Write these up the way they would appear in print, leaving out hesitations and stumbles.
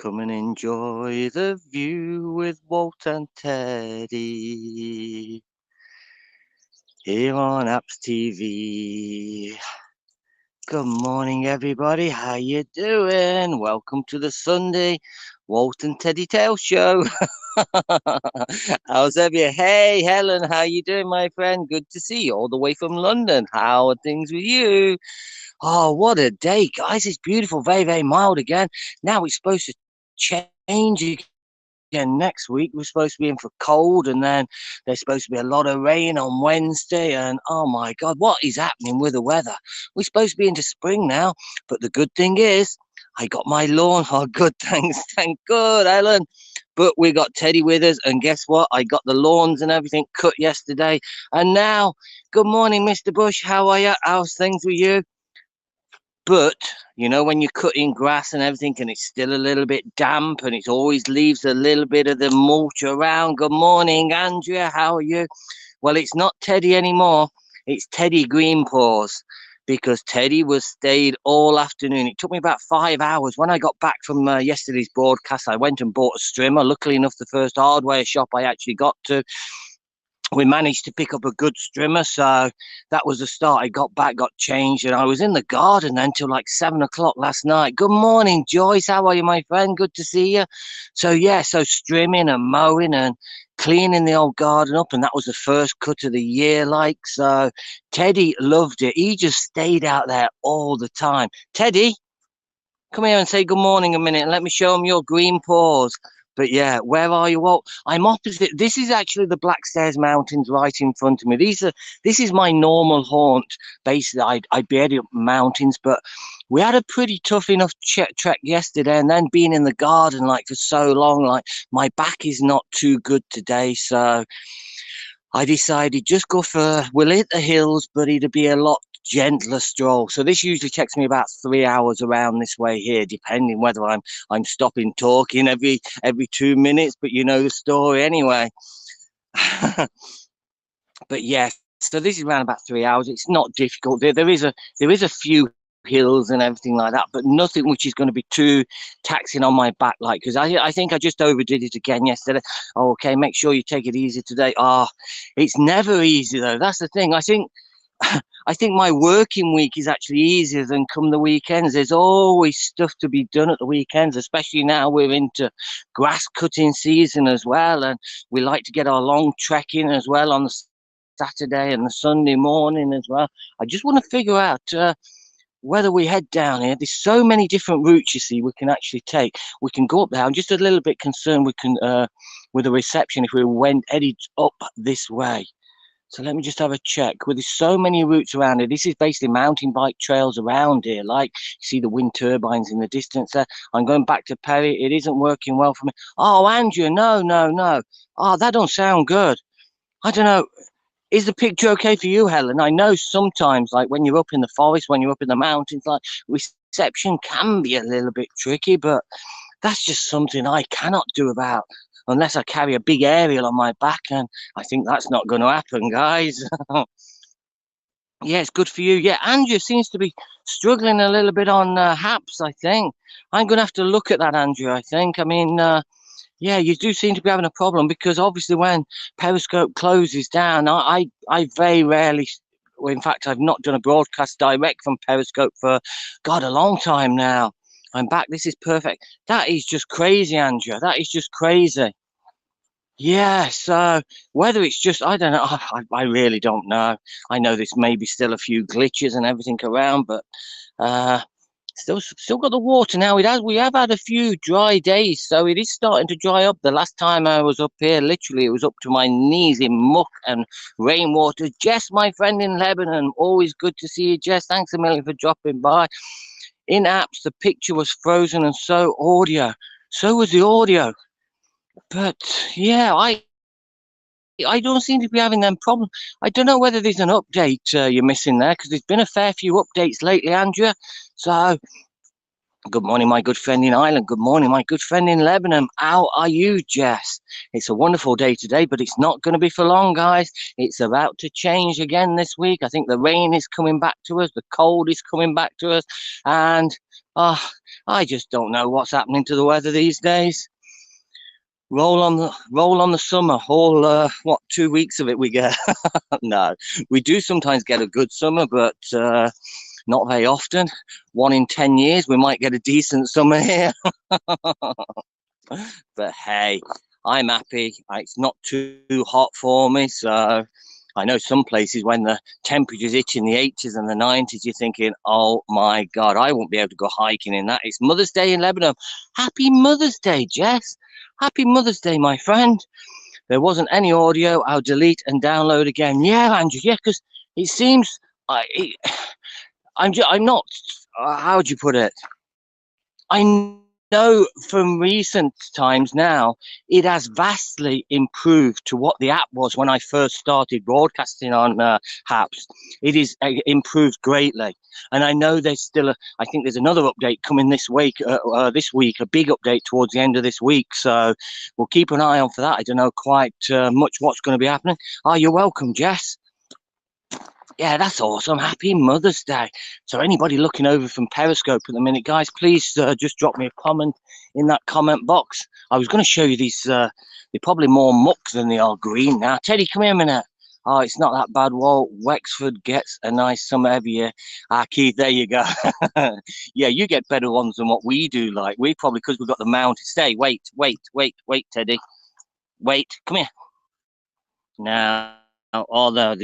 Come and enjoy the view with Walt and Teddy here on Apps TV. Good morning, everybody. How you doing? Welcome to the Sunday Walt and Teddy Tale Show. How's every? Hey, Helen, how you doing, my friend? Good to see you all the way from London. How are things with you? Oh, what a day, guys. It's beautiful, very, very mild again. Now it's supposed to change again next week. We're supposed to be in for cold, and then there's supposed to be a lot of rain on Wednesday. And oh my God, what is happening with the weather? We're supposed to be into spring now, but the good thing is, I got my lawn. Oh, good, thanks, thank God, Ellen. But we got Teddy with us, and guess what? I got the lawns and everything cut yesterday, and now, good morning, Mr. Bush. How are you? How's things with you? But you know, when you're cutting grass and everything, and it's still a little bit damp, and it always leaves a little bit of the mulch around. Good morning, Andrea. How are you? Well, it's not Teddy anymore. It's Teddy Greenpaws, because Teddy was stayed all afternoon. It took me about 5 hours. When I got back from yesterday's broadcast, I went and bought a strimmer. Luckily enough, the first hardware shop I actually got to, we managed to pick up a good strimmer, so that was the start. I got back, got changed, and I was in the garden then till like 7 o'clock last night. Good morning, Joyce. How are you, my friend? Good to see you. So yeah, so strimming and mowing and cleaning the old garden up, and that was the first cut of the year. Like, so Teddy loved it. He just stayed out there all the time. Teddy, come here and say good morning a minute, and let me show him your green paws. But yeah, where are you? Well, I'm opposite. This is actually the Blackstairs Mountains right in front of me. This is my normal haunt. Basically, I'd be heading up mountains, but we had a pretty tough enough trek yesterday, and then being in the garden like for so long, like my back is not too good today, so I decided just go for, we'll hit the hills, but it'll be a lot gentler stroll. So this usually takes me about 3 hours around this way here, depending whether I'm stopping talking every 2 minutes, but you know the story anyway. But yes, so this is around about 3 hours. It's not difficult. There is a few hills and everything like that, but nothing which is going to be too taxing on my back, like, because I think I just overdid it again yesterday. Oh, okay, make sure you take it easy today. It's never easy though. That's the thing. I think my working week is actually easier than come the weekends. There's always stuff to be done at the weekends, especially now we're into grass cutting season as well, and we like to get our long trekking as well on the Saturday and the Sunday morning as well. I just want to figure out whether we head down here. There's so many different routes, you see, we can actually take. We can go up there. I'm just a little bit concerned we can with the reception if we went headed up this way. So let me just have a check. Well, there's so many routes around here. This is basically mountain bike trails around here. Like, you see the wind turbines in the distance there. I'm going back to Perry. It isn't working well for me. Oh, Andrew, no, no, no. Oh, that don't sound good. I don't know. Is the picture okay for you, Helen? I know sometimes, like when you're up in the forest, when you're up in the mountains, like reception can be a little bit tricky, but that's just something I cannot do about unless I carry a big aerial on my back, and I think that's not going to happen, guys. Yeah, it's good for you. Yeah, Andrew seems to be struggling a little bit on Haps, I think. I'm going to have to look at that, Andrew, I think. I mean, yeah, you do seem to be having a problem because obviously when Periscope closes down, I very rarely, well, in fact, I've not done a broadcast direct from Periscope for, God, a long time now. I'm back. This is perfect. That is just crazy, Andrea. That is just crazy. Yeah, so whether it's just, I don't know, I really don't know. I know there's maybe still a few glitches and everything around, but uh, still got the water now. We have had a few dry days, so it is starting to dry up. The last time I was up here, literally, it was up to my knees in muck and rainwater. Jess, my friend in Lebanon, always good to see you, Jess. Thanks a million for dropping by. In apps, the picture was frozen, and so was the audio. But yeah, I don't seem to be having them problems. I don't know whether there's an update you're missing there, because there's been a fair few updates lately, Andrea. So Good morning, my good friend in Ireland. Good morning, my good friend in Lebanon. How are you, Jess? It's a wonderful day today, but it's not going to be for long, guys. It's about to change again this week. I think the rain is coming back to us, the cold is coming back to us, and uh, I just don't know what's happening to the weather these days. Roll on the summer. All 2 weeks of it we get. No, we do sometimes get a good summer, but not very often. 1 in 10 years, we might get a decent summer here. But hey, I'm happy. It's not too hot for me. So I know some places when the temperature's hitting the 80s and the 90s, you're thinking, oh my God, I won't be able to go hiking in that. It's Mother's Day in Lebanon. Happy Mother's Day, Jess. Happy Mother's Day, my friend. There wasn't any audio. I'll delete and download again. Yeah, Andrew. Yeah, because it seems I'm not. How would you put it? I know from recent times now, it has vastly improved to what the app was when I first started broadcasting on HAPS. It is improved greatly. And I know there's still I think there's another update coming this week, a big update towards the end of this week. So we'll keep an eye on for that. I don't know quite much what's going to be happening. Oh, you're welcome, Jess. Yeah, that's awesome. Happy Mother's Day. So anybody looking over from Periscope at the minute, guys, please just drop me a comment in that comment box. I was going to show you these. They're probably more muck than they are green now. Teddy, come here a minute. Oh, it's not that bad. Well, Wexford gets a nice summer every year. Ah, Keith, there you go. Yeah, you get better ones than what we do. Like, we probably, because we've got the mountain. Stay, wait, Teddy. Wait, come here. Now, although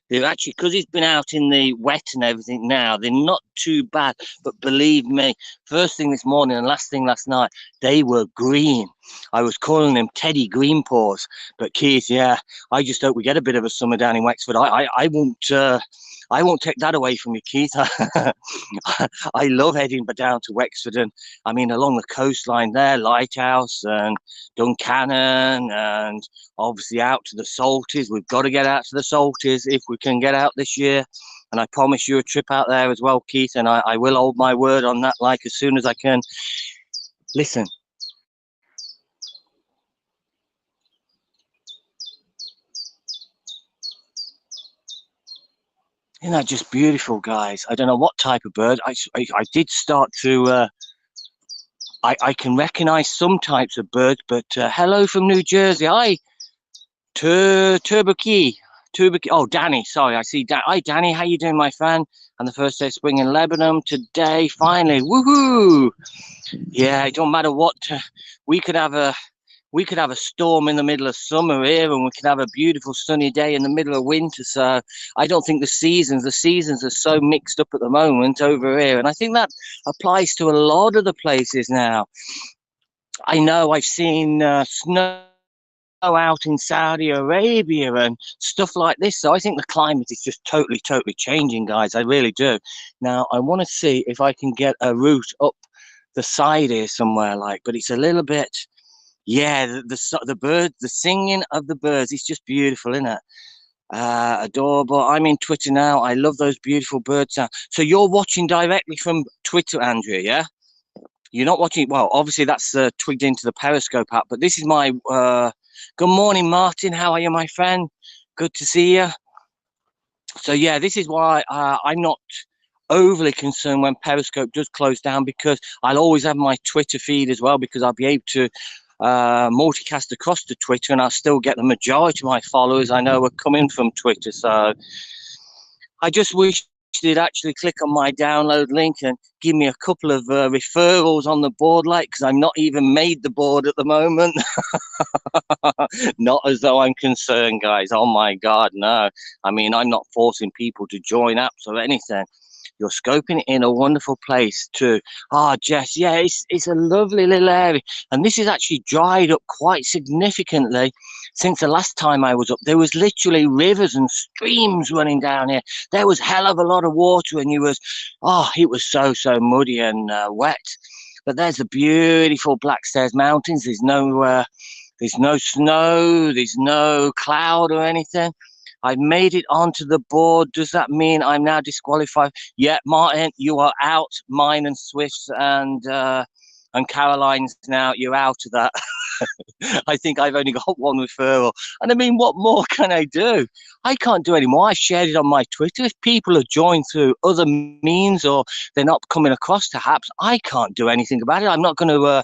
they're actually, because he's been out in the wet and everything now, they're not too bad. But believe me, first thing this morning and last thing last night, they were green. I was calling them Teddy Green Paws. But Keith, yeah, I just hope we get a bit of a summer down in Wexford. I won't take that away from you, Keith. I love heading down to Wexford, and I mean along the coastline there, Lighthouse and Duncannon, and obviously out to the Salties. We've got to get out to the Salties if we can get out this year. And I promise you a trip out there as well, Keith, and I will hold my word on that, like, as soon as I can. Listen. Isn't that just beautiful, guys? I don't know what type of bird. I did start to I can recognize some types of birds, but hello from New Jersey. Hi, Turbucky. Oh, Danny. Sorry, I see. Hi, Danny. How you doing, my friend? And the first day of spring in Lebanon today. Finally, woohoo! Yeah, it don't matter what. We could have a storm in the middle of summer here, and we could have a beautiful sunny day in the middle of winter. So I don't think the seasons are so mixed up at the moment over here. And I think that applies to a lot of the places now. I know I've seen snow out in Saudi Arabia and stuff like this. So I think the climate is just totally changing, guys. I really do. Now, I want to see if I can get a route up the side here somewhere, like, but it's a little bit. Yeah, the birds, the singing of the birds, it's just beautiful, isn't it? Adorable. I'm in Twitter now. I love those beautiful bird sounds. So you're watching directly from Twitter, Andrea, yeah? You're not watching, well, obviously that's twigged into the Periscope app, but this is my, good morning, Martin. How are you, my friend? Good to see you. So yeah, this is why I'm not overly concerned when Periscope does close down, because I'll always have my Twitter feed as well, because I'll be able to multicast across to Twitter, and I'll still get the majority of my followers I know are coming from Twitter. So I just wish they'd actually click on my download link and give me a couple of referrals on the board, like, because I'm not even made the board at the moment. Not as though I'm concerned, guys. Oh my God, no. I mean, I'm not forcing people to join apps or anything. You're scoping it in a wonderful place too. Ah, Jess, yeah, it's a lovely little area. And this is actually dried up quite significantly since the last time I was up. There was literally rivers and streams running down here. There was hell of a lot of water, and it was so muddy and wet. But there's the beautiful Blackstairs Mountains. There's no snow, there's no cloud or anything. I've made it onto the board. Does that mean I'm now disqualified? Yeah, Martin, you are out. Mine and Swift's and Caroline's now. You're out of that. I think I've only got one referral. And I mean, what more can I do? I can't do any more. I shared it on my Twitter. If people are joined through other means or they're not coming across to HAPS, I can't do anything about it. I'm not going to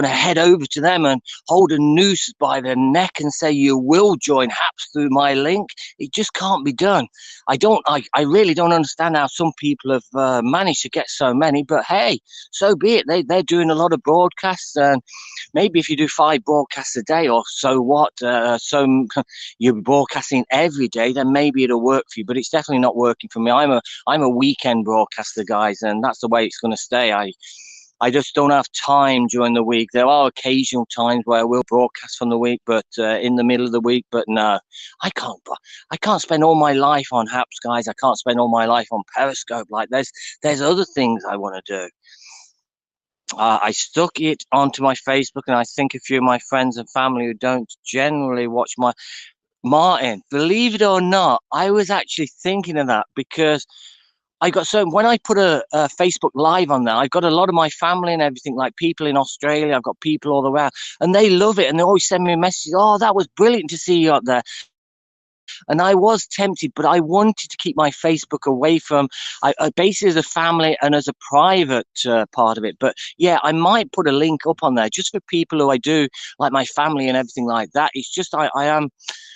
head over to them and hold a noose by their neck and say you will join HAPS through my link. It just can't be done. I really don't understand how some people have managed to get so many, but hey, so be it. They're doing a lot of broadcasts, and maybe if you do 5 broadcasts a day or so what, so you're broadcasting every day, then maybe it'll work for you, but it's definitely not working for me. I'm a weekend broadcaster, guys, and that's the way it's going to stay. I just don't have time during the week. There are occasional times where I will broadcast from the week, but in the middle of the week. But no, I can't. I can't spend all my life on HAPS, guys. I can't spend all my life on Periscope. Like there's other things I want to do. I stuck it onto my Facebook, and I think a few of my friends and family who don't generally watch my Martin. Believe it or not, I was actually thinking of that because I got so when I put a Facebook Live on there, I've got a lot of my family and everything, like people in Australia. I've got people all around, and they love it, and they always send me messages. Oh, that was brilliant to see you up there. And I was tempted, but I wanted to keep my Facebook away from, I basically as a family and as a private part of it. But yeah, I might put a link up on there just for people who I do, like my family and everything like that. It's just I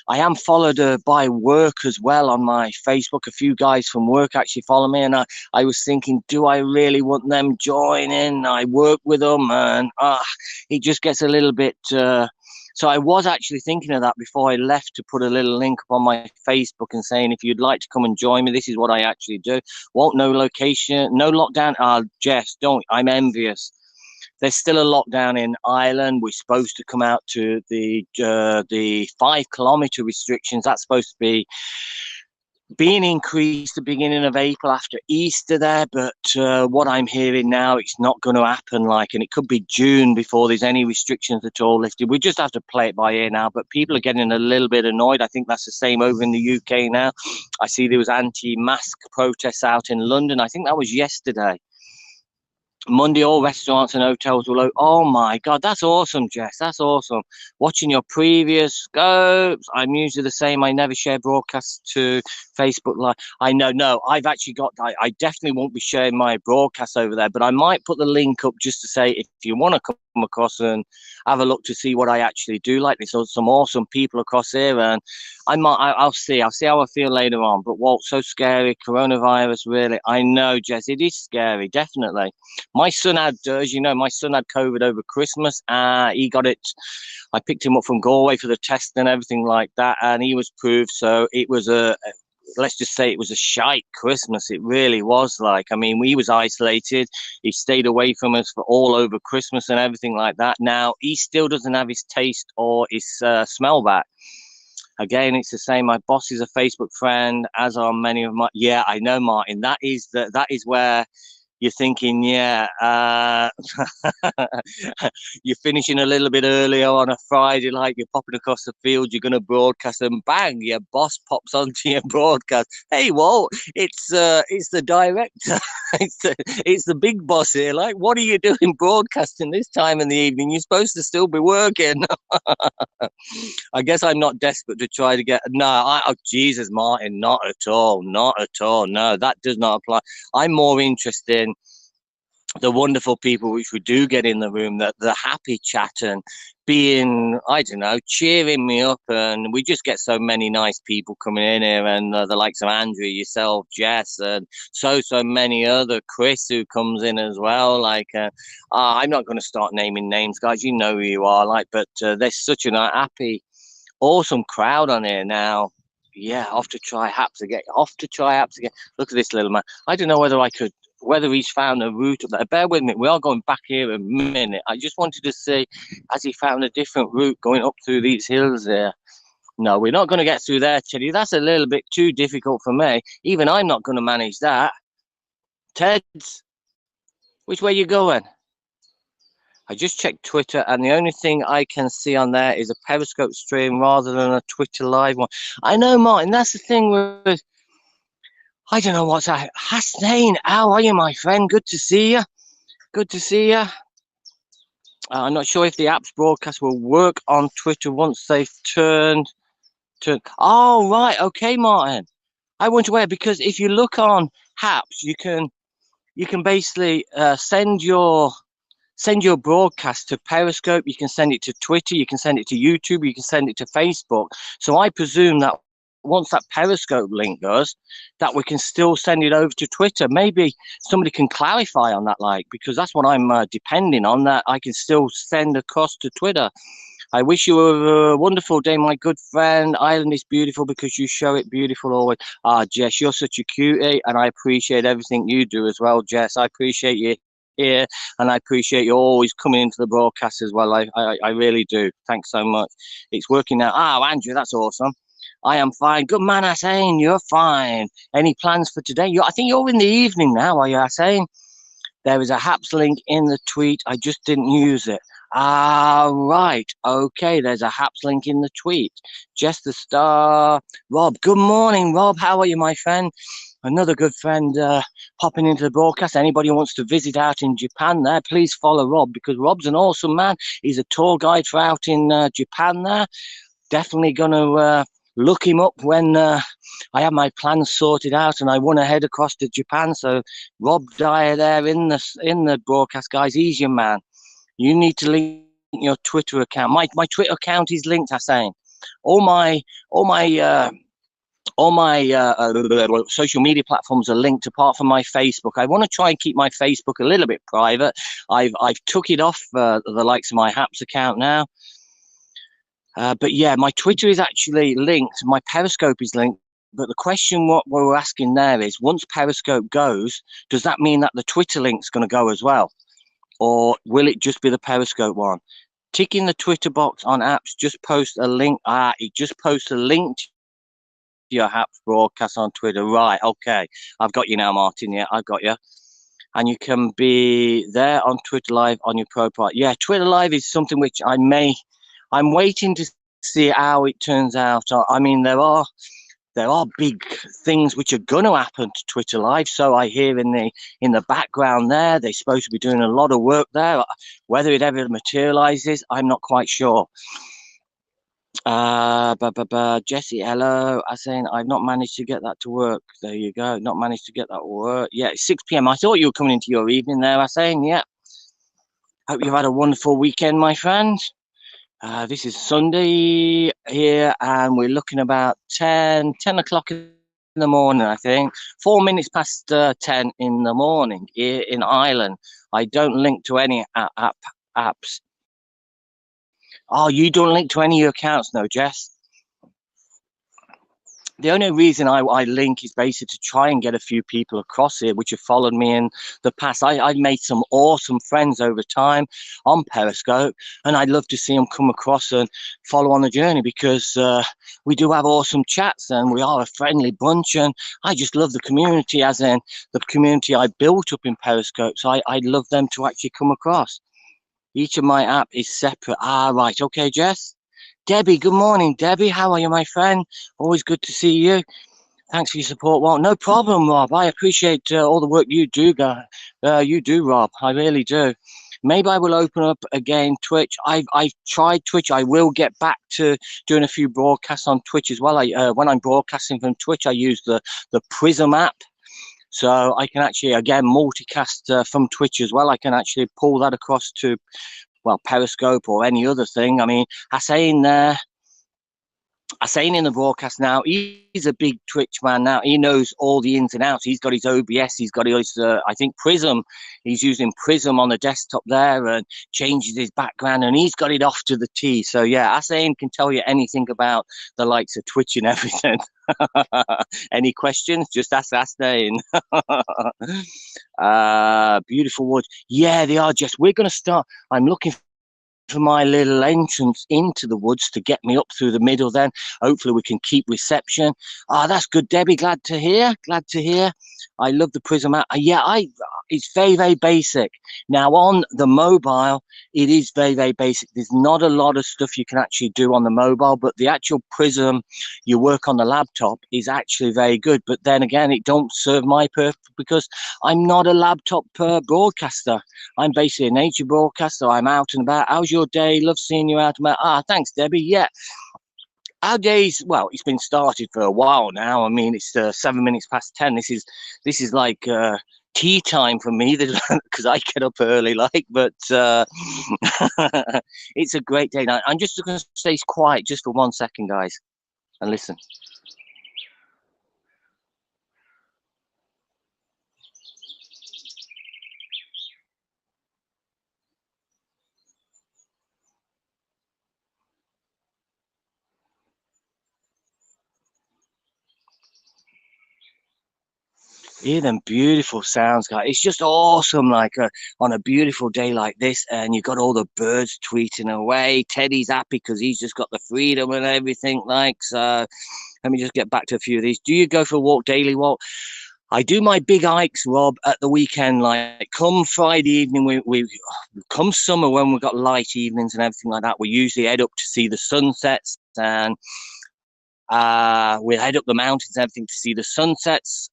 am followed by work as well on my Facebook. A few guys from work actually follow me, and I was thinking, do I really want them joining? I work with them, and it just gets a little bit. So I was actually thinking of that before I left, to put a little link up on my Facebook and saying, if you'd like to come and join me, this is what I actually do. Won't no location, no lockdown. Jess, don't. I'm envious. There's still a lockdown in Ireland. We're supposed to come out to the 5-kilometer restrictions. That's supposed to be being increased the beginning of April after Easter there, but what I'm hearing now, it's not going to happen, and it could be June before there's any restrictions at all lifted. We just have to play it by ear now, but people are getting a little bit annoyed. I think that's the same over in the UK now. I see there was anti-mask protests out in London. I think that was yesterday. Monday, all restaurants and hotels will open. Oh my God, that's awesome, Jess. That's awesome. Watching your previous scopes. I'm usually the same. I never share broadcasts to Facebook Live. I know. No, I've actually got. I definitely won't be sharing my broadcast over there, but I might put the link up just to say if you want to come across and have a look to see what I actually do. Like there's some awesome people across here, and I'll see how I feel later on. But Walt, so scary. Coronavirus, really. I know, Jess. It is scary, definitely. My son had, as you know, my son had COVID over Christmas. He got it. I picked him up from Galway for the test and everything like that, and he was proved. So it was let's just say it was a shite Christmas. It really was. I mean, we was isolated. He stayed away from us for all over Christmas and everything like that. Now he still doesn't have his taste or his smell back. Again, it's the same. My boss is a Facebook friend, as are many of my. Yeah, I know, Martin. That is where you're thinking, yeah, you're finishing a little bit earlier on a Friday, like you're popping across the field, you're going to broadcast, and bang, your boss pops onto your broadcast. Hey, Walt, it's the director, it's the big boss here. Like, what are you doing broadcasting this time in the evening? You're supposed to still be working. I guess I'm not desperate to try to get. No, Jesus, Martin, not at all, not at all. No, that does not apply. I'm more interested in the wonderful people which we do get in the room, that the happy chat and being, I don't know, cheering me up. And we just get so many nice people coming in here, and the likes of Andrew, yourself, Jess, and so many other, Chris, who comes in as well. I'm not going to start naming names, guys. You know who you are. But there's such a happy, awesome crowd on here now. Yeah, off to try HAPS again. Look at this little man. I don't know whether he's found a route up there. Bear with me. We are going back here a minute. I just wanted to see, has he found a different route going up through these hills there? No, we're not going to get through there, Teddy. That's a little bit too difficult for me. Even I'm not going to manage that. Teds, which way you going? I just checked Twitter, and the only thing I can see on there is a Periscope stream rather than a Twitter live one. I know, Martin. That's the thing with. I don't know what's that. Hasnain, how are you, my friend? Good to see you. Good to see you. I'm not sure if the app's broadcast will work on Twitter once they've turned. Oh, right. Okay, Martin. I wasn't aware, because if you look on Haps, you can basically send your broadcast to Periscope. You can send it to Twitter. You can send it to YouTube. You can send it to Facebook. So I presume that once that Periscope link goes, that we can still send it over to Twitter. Maybe somebody can clarify on that, like, because that's what I'm depending on, that I can still send across to Twitter. I wish you a wonderful day, my good friend. Ireland is beautiful because you show it beautiful always. Ah, Jess, you're such a cutie, and I appreciate everything you do as well, Jess. I appreciate you here, and I appreciate you always coming into the broadcast as well. I really do. Thanks so much. It's working now. Ah, Andrew, that's awesome. I am fine. Good man, Hussein. You're fine. Any plans for today? I think you're in the evening now, are you, Hussein? There is a Haps link in the tweet. I just didn't use it. Ah, right. Okay, there's a Haps link in the tweet. Jess the Star. Rob, good morning, Rob. How are you, my friend? Another good friend popping into the broadcast. Anybody who wants to visit out in Japan there, please follow Rob, because Rob's an awesome man. He's a tour guide for out in Japan there. Definitely going to look him up when I have my plans sorted out and I want to head across to Japan. So Rob Dyer there in the broadcast, guys. He's your man. You need to link your Twitter account. My Twitter account is linked, Hussein. All my social media platforms are linked apart from my Facebook. I want to try and keep my Facebook a little bit private. I've took it off the likes of my Haps account now. But yeah, my Twitter is actually linked. My Periscope is linked. But the question what we're asking there is, once Periscope goes, does that mean that the Twitter link's going to go as well? Or will it just be the Periscope one? Tick in the Twitter box on apps, just post a link. It just posts a link to your Haps broadcast on Twitter. Right, okay. I've got you now, Martin. Yeah, I've got you. And you can be there on Twitter Live on your profile. Yeah, Twitter Live is something which I'm waiting to see how it turns out. I mean, there are big things which are going to happen to Twitter Live. So I hear in the background there, they're supposed to be doing a lot of work there. Whether it ever materializes, I'm not quite sure. Jesse, hello. I'm saying I've not managed to get that to work. There you go. Not managed to get that to work. Yeah, it's 6 p.m. I thought you were coming into your evening there. I'm saying, yeah. Hope you've had a wonderful weekend, my friend. This is Sunday here, and we're looking about 10 o'clock in the morning, I think. 4 minutes past 10 in the morning here in Ireland. I don't link to any apps. Oh, you don't link to any of your accounts, no, Jess? The only reason I link is basically to try and get a few people across here which have followed me in the past. I've made some awesome friends over time on Periscope, and I'd love to see them come across and follow on the journey, because we do have awesome chats and we are a friendly bunch, and I just love the community, as in the community I built up in Periscope. So I'd love them to actually come across. Each of my app is separate. Right. Okay, Jess. Debbie, good morning, Debbie. How are you, my friend? Always good to see you. Thanks for your support. Well, no problem, Rob. I appreciate all the work you do, Rob. I really do. Maybe I will open up again Twitch. I've tried Twitch. I will get back to doing a few broadcasts on Twitch as well. When I'm broadcasting from Twitch, I use the Prism app. So I can actually, again, multicast from Twitch as well. I can actually pull that across to, well, Periscope or any other thing. I mean, Hussein in the broadcast now, he's a big Twitch man now. He knows all the ins and outs. He's got his OBS. He's got his, I think, Prism. He's using Prism on the desktop there and changes his background, and he's got it off to the T. So, yeah, Hussein can tell you anything about the likes of Twitch and everything. Any questions? Just ask Hussein. Beautiful woods. Yeah, they are, Jess. We're going to start. I'm looking for my little entrance into the woods to get me up through the middle. Then hopefully we can keep reception. That's good, Debbie. Glad to hear. I love the Prism app. Yeah, it's very, very basic. Now on the mobile, it is very, very basic. There's not a lot of stuff you can actually do on the mobile, but the actual Prism you work on the laptop is actually very good. But then again, it don't serve my purpose because I'm not a laptop broadcaster. I'm basically a nature broadcaster. I'm out and about. How's your day? Love seeing you out and about. Ah, thanks, Debbie. Yeah. Our days, well, it's been started for a while now. I mean, it's 7 minutes past 10. This is like tea time for me because I get up early, like. But it's a great day. Now, I'm just going to stay quiet just for 1 second, guys, and listen. Hear them beautiful sounds, guys. It's just awesome, like on a beautiful day like this, and you've got all the birds tweeting away. Teddy's happy because he's just got the freedom and everything. Like, so let me just get back to a few of these. Do you go for a walk daily? Walk? I do my big hikes, Rob, at the weekend. Like, come Friday evening, we come summer when we've got light evenings and everything like that. We usually head up to see the sunsets, and we head up the mountains and everything to see the sunsets.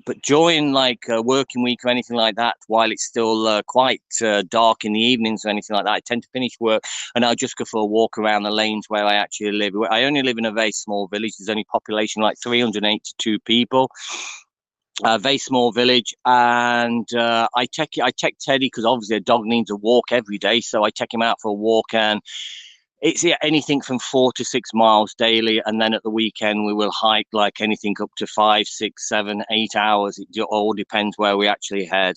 But during like a working week or anything like that, while it's still quite dark in the evenings or anything like that, I tend to finish work and I'll just go for a walk around the lanes where I actually live. I only live in a very small village. There's only population like 382 people. A very small village, and I take Teddy because obviously a dog needs a walk every day, so I take him out for a walk, and it's anything from 4 to 6 miles daily, and then at the weekend we will hike like anything up to 5, 6, 7, 8 hours. It all depends where we actually head.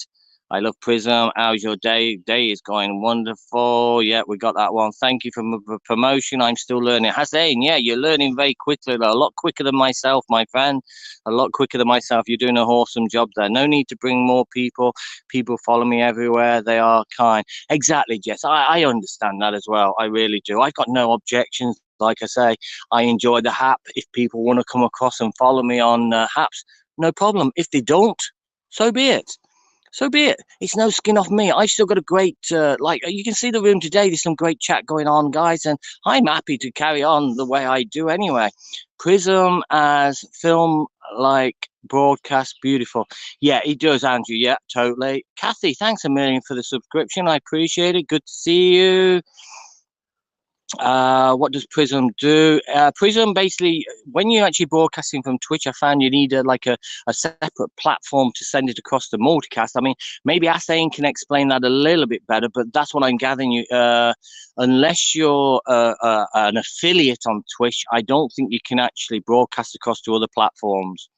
I love Prism. How's your day? Day is going wonderful. Yeah, we got that one. Thank you for the promotion. I'm still learning. Hassan, yeah, you're learning very quickly, a lot quicker than myself, my friend. A lot quicker than myself. You're doing a awesome job there. No need to bring more people. People follow me everywhere. They are kind. Exactly, Jess. I understand that as well. I really do. I've got no objections. Like I say, I enjoy the HAP. If people want to come across and follow me on HAPs, no problem. If they don't, so be it. So be it. It's no skin off me. I've still got a great, like, you can see the room today. There's some great chat going on, guys, and I'm happy to carry on the way I do anyway. Prism as film, like, broadcast, beautiful. Yeah, it does, Andrew. Yeah, totally. Kathy, thanks a million for the subscription. I appreciate it. Good to see you. What does Prism do? Prism basically, when you're actually broadcasting from Twitch, I found you need a separate platform to send it across the multicast. I mean, maybe Asane can explain that a little bit better, but that's what I'm gathering. You, unless you're an affiliate on Twitch, I don't think you can actually broadcast across to other platforms.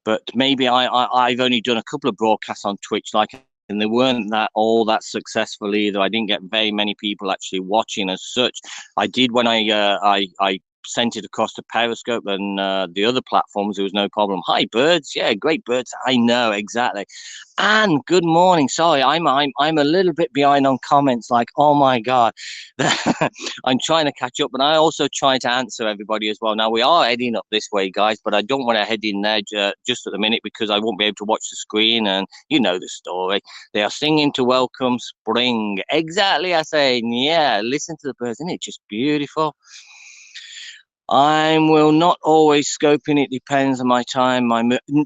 But maybe I've only done a couple of broadcasts on Twitch, like, and they weren't all that successful either. I didn't get very many people actually watching as such. I did when I sent it across to Periscope and the other platforms. There was no problem. Hi, birds. Yeah, great birds. I know exactly. And good morning. Sorry, I'm a little bit behind on comments. Like, oh my god, I'm trying to catch up, but I also try to answer everybody as well. Now we are heading up this way, guys, but I don't want to head in there just at the minute because I won't be able to watch the screen, and you know the story. They are singing to welcome spring. Exactly, I say. Yeah, listen to the birds. Isn't it just beautiful? I will not always scoping. It depends on my time.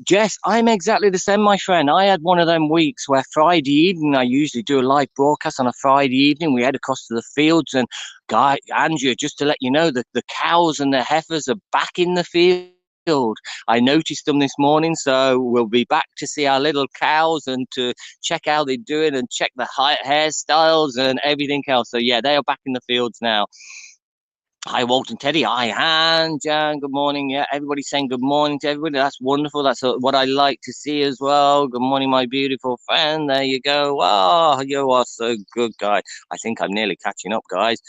Jess, I'm exactly the same, my friend. I had one of them weeks where Friday evening, I usually do a live broadcast on a Friday evening. We head across to the fields, and guy, Andrew, just to let you know that the cows and the heifers are back in the field. I noticed them this morning, so we'll be back to see our little cows and to check how they're doing and check the hairstyles and everything else. So yeah, they are back in the fields now. Hi, Walton, Teddy. Hi, Han, Jan. Good morning. Yeah, everybody's saying good morning to everybody. That's wonderful. That's what I like to see as well. Good morning, my beautiful friend. There you go. Oh, you are so good, guy. I think I'm nearly catching up, guys.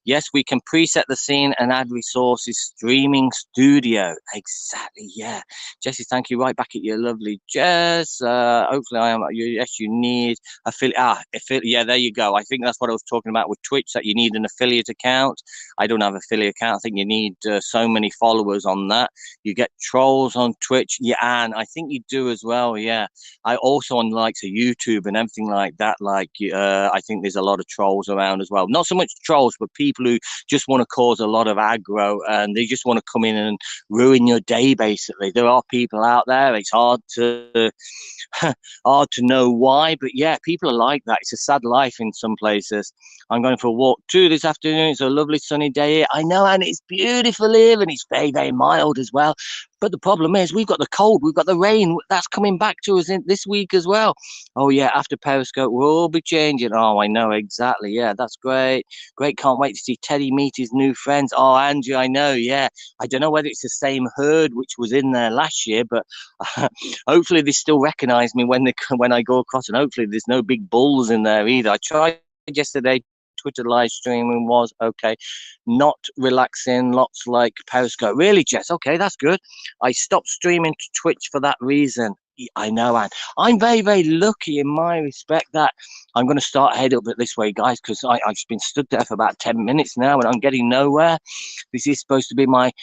Yes, we can preset the scene and add resources. Streaming studio. Exactly. Yeah. Jesse, thank you. Right back at your lovely Jess. Hopefully, I am. Yes, you need affiliate. Yeah, there you go. I think that's what I was talking about with Twitch. That you need an affiliate account. I don't have affiliate account. I think you need so many followers on that. You get trolls on Twitch. Yeah, and I think you do as well. Yeah, I also on the likes of YouTube and everything like that. Like, I think there's a lot of trolls around as well. Not so much trolls, but people who just want to cause a lot of aggro and they just want to come in and ruin your day. Basically, there are people out there. It's hard to hard to know why, but yeah, people are like that. It's a sad life in some places. I'm going for a walk too this afternoon. It's a lovely sunny day here. I know, and it's beautiful here, and it's very, very mild as well. But the problem is we've got the cold, we've got the rain that's coming back to us in this week as well. Oh yeah, after Periscope we'll be changing. Oh, I know, exactly. Yeah, that's great. Great, can't wait to see Teddy meet his new friends. Oh, Andrew, I know, yeah. I don't know whether it's the same herd which was in there last year, but hopefully they still recognize me when I go across, and hopefully there's no big bulls in there either. I tried yesterday. Twitter live streaming was okay, not relaxing, lots like Periscope. Really, Jess? Okay, that's good. I stopped streaming to Twitch for that reason. I know, and I'm very, very lucky in my respect that I'm going to start head up this way, guys, because I've been stood there for about 10 minutes now and I'm getting nowhere. This is supposed to be my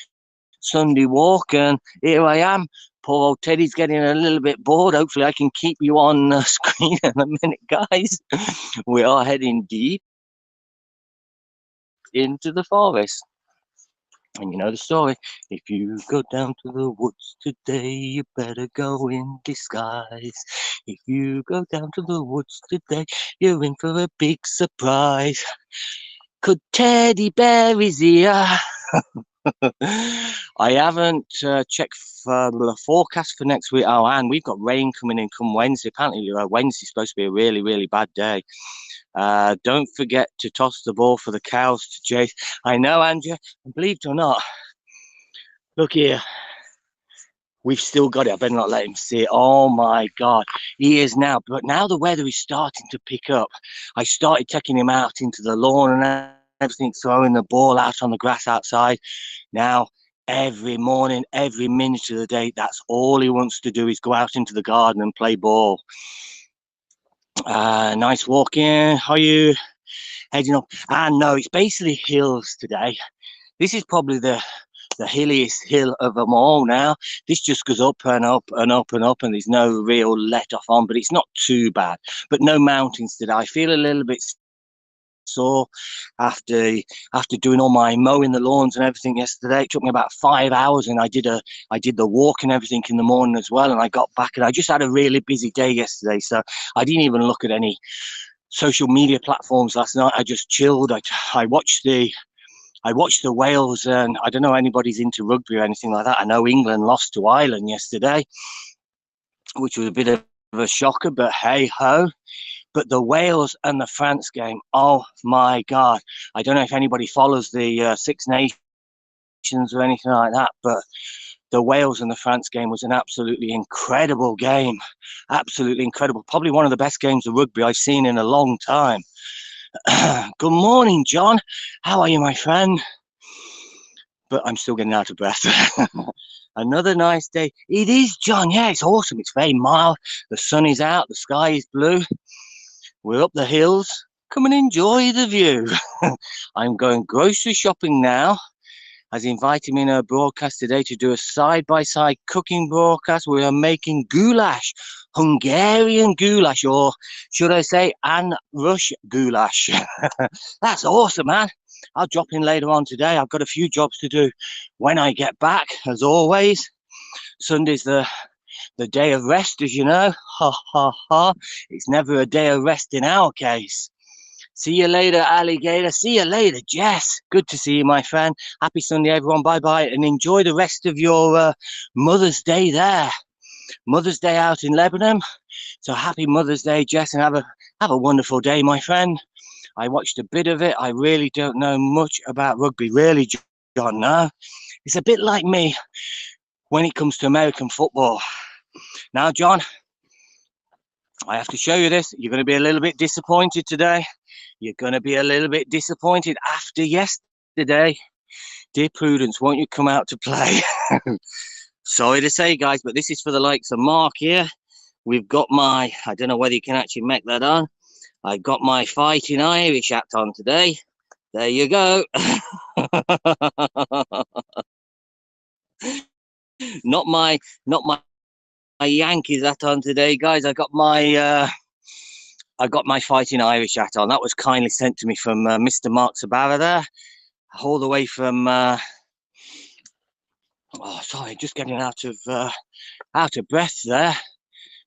Sunday walk, and here I am. Poor old Teddy's getting a little bit bored. Hopefully I can keep you on screen in a minute, guys. We are heading deep into the forest. And you know the story. If you go down to the woods today, you better go in disguise. If you go down to the woods today, you're in for a big surprise. Could Teddy Bear is here? I haven't checked for the forecast for next week. Oh, and we've got rain coming in come Wednesday. Apparently Wednesday's supposed to be a really, really bad day. Don't forget to toss the ball for the cows to chase. I know, Andrew, and believe it or not, look here. We've still got it. I better not let him see it. Oh my God, he is now. But now the weather is starting to pick up. I started taking him out into the lawn and everything, throwing the ball out on the grass outside. Now, every morning, every minute of the day, that's all he wants to do is go out into the garden and play ball. Nice walking. How are you heading up? No, it's basically hills today. This is probably the hilliest hill of them all now. This just goes up and up and up and up, and there's no real let off on, but it's not too bad. But no mountains today. I feel a little bit sore after doing all my mowing the lawns and everything yesterday. It took me about 5 hours, and I did the walk and everything in the morning as well, and I got back, and I just had a really busy day yesterday, so I didn't even look at any social media platforms last night. I just chilled. I watched the Wales, and I don't know if anybody's into rugby or anything like that. I know England lost to Ireland yesterday, which was a bit of a shocker, but hey ho. But the Wales and the France game, oh my God. I don't know if anybody follows the Six Nations or anything like that, but the Wales and the France game was an absolutely incredible game. Absolutely incredible. Probably one of the best games of rugby I've seen in a long time. Good morning, John. How are you, my friend? But I'm still getting out of breath. Another nice day. It is, John. Yeah, it's awesome. It's very mild. The sun is out. The sky is blue. We're up the hills. Come and enjoy the view. I'm going grocery shopping now. Has invited me in a broadcast today to do a side-by-side cooking broadcast. We are making goulash, Hungarian goulash, or should I say Anne Rush goulash. That's awesome, man. I'll drop in later on today. I've got a few jobs to do when I get back, as always. Sunday's the day of rest, as you know. Ha, ha, ha. It's never a day of rest in our case. See you later, alligator. See you later, Jess. Good to see you, my friend. Happy Sunday, everyone. Bye-bye, and enjoy the rest of your Mother's Day there. Mother's Day out in Lebanon. So happy Mother's Day, Jess, and have a wonderful day, my friend. I watched a bit of it. I really don't know much about rugby, really, John. No, it's a bit like me when it comes to American football. Now, John, I have to show you this. You're going to be a little bit disappointed today. You're going to be a little bit disappointed after yesterday. Dear Prudence, won't you come out to play? Sorry to say, guys, but this is for the likes of Mark here. We've got I don't know whether you can actually make that on. I've got my Fighting Irish hat on today. There you go. Not my Yankees hat on today, guys. I got my Fighting Irish hat on. That was kindly sent to me from Mr. Mark Sabara there, all the way from. Oh, sorry, just getting out of breath there.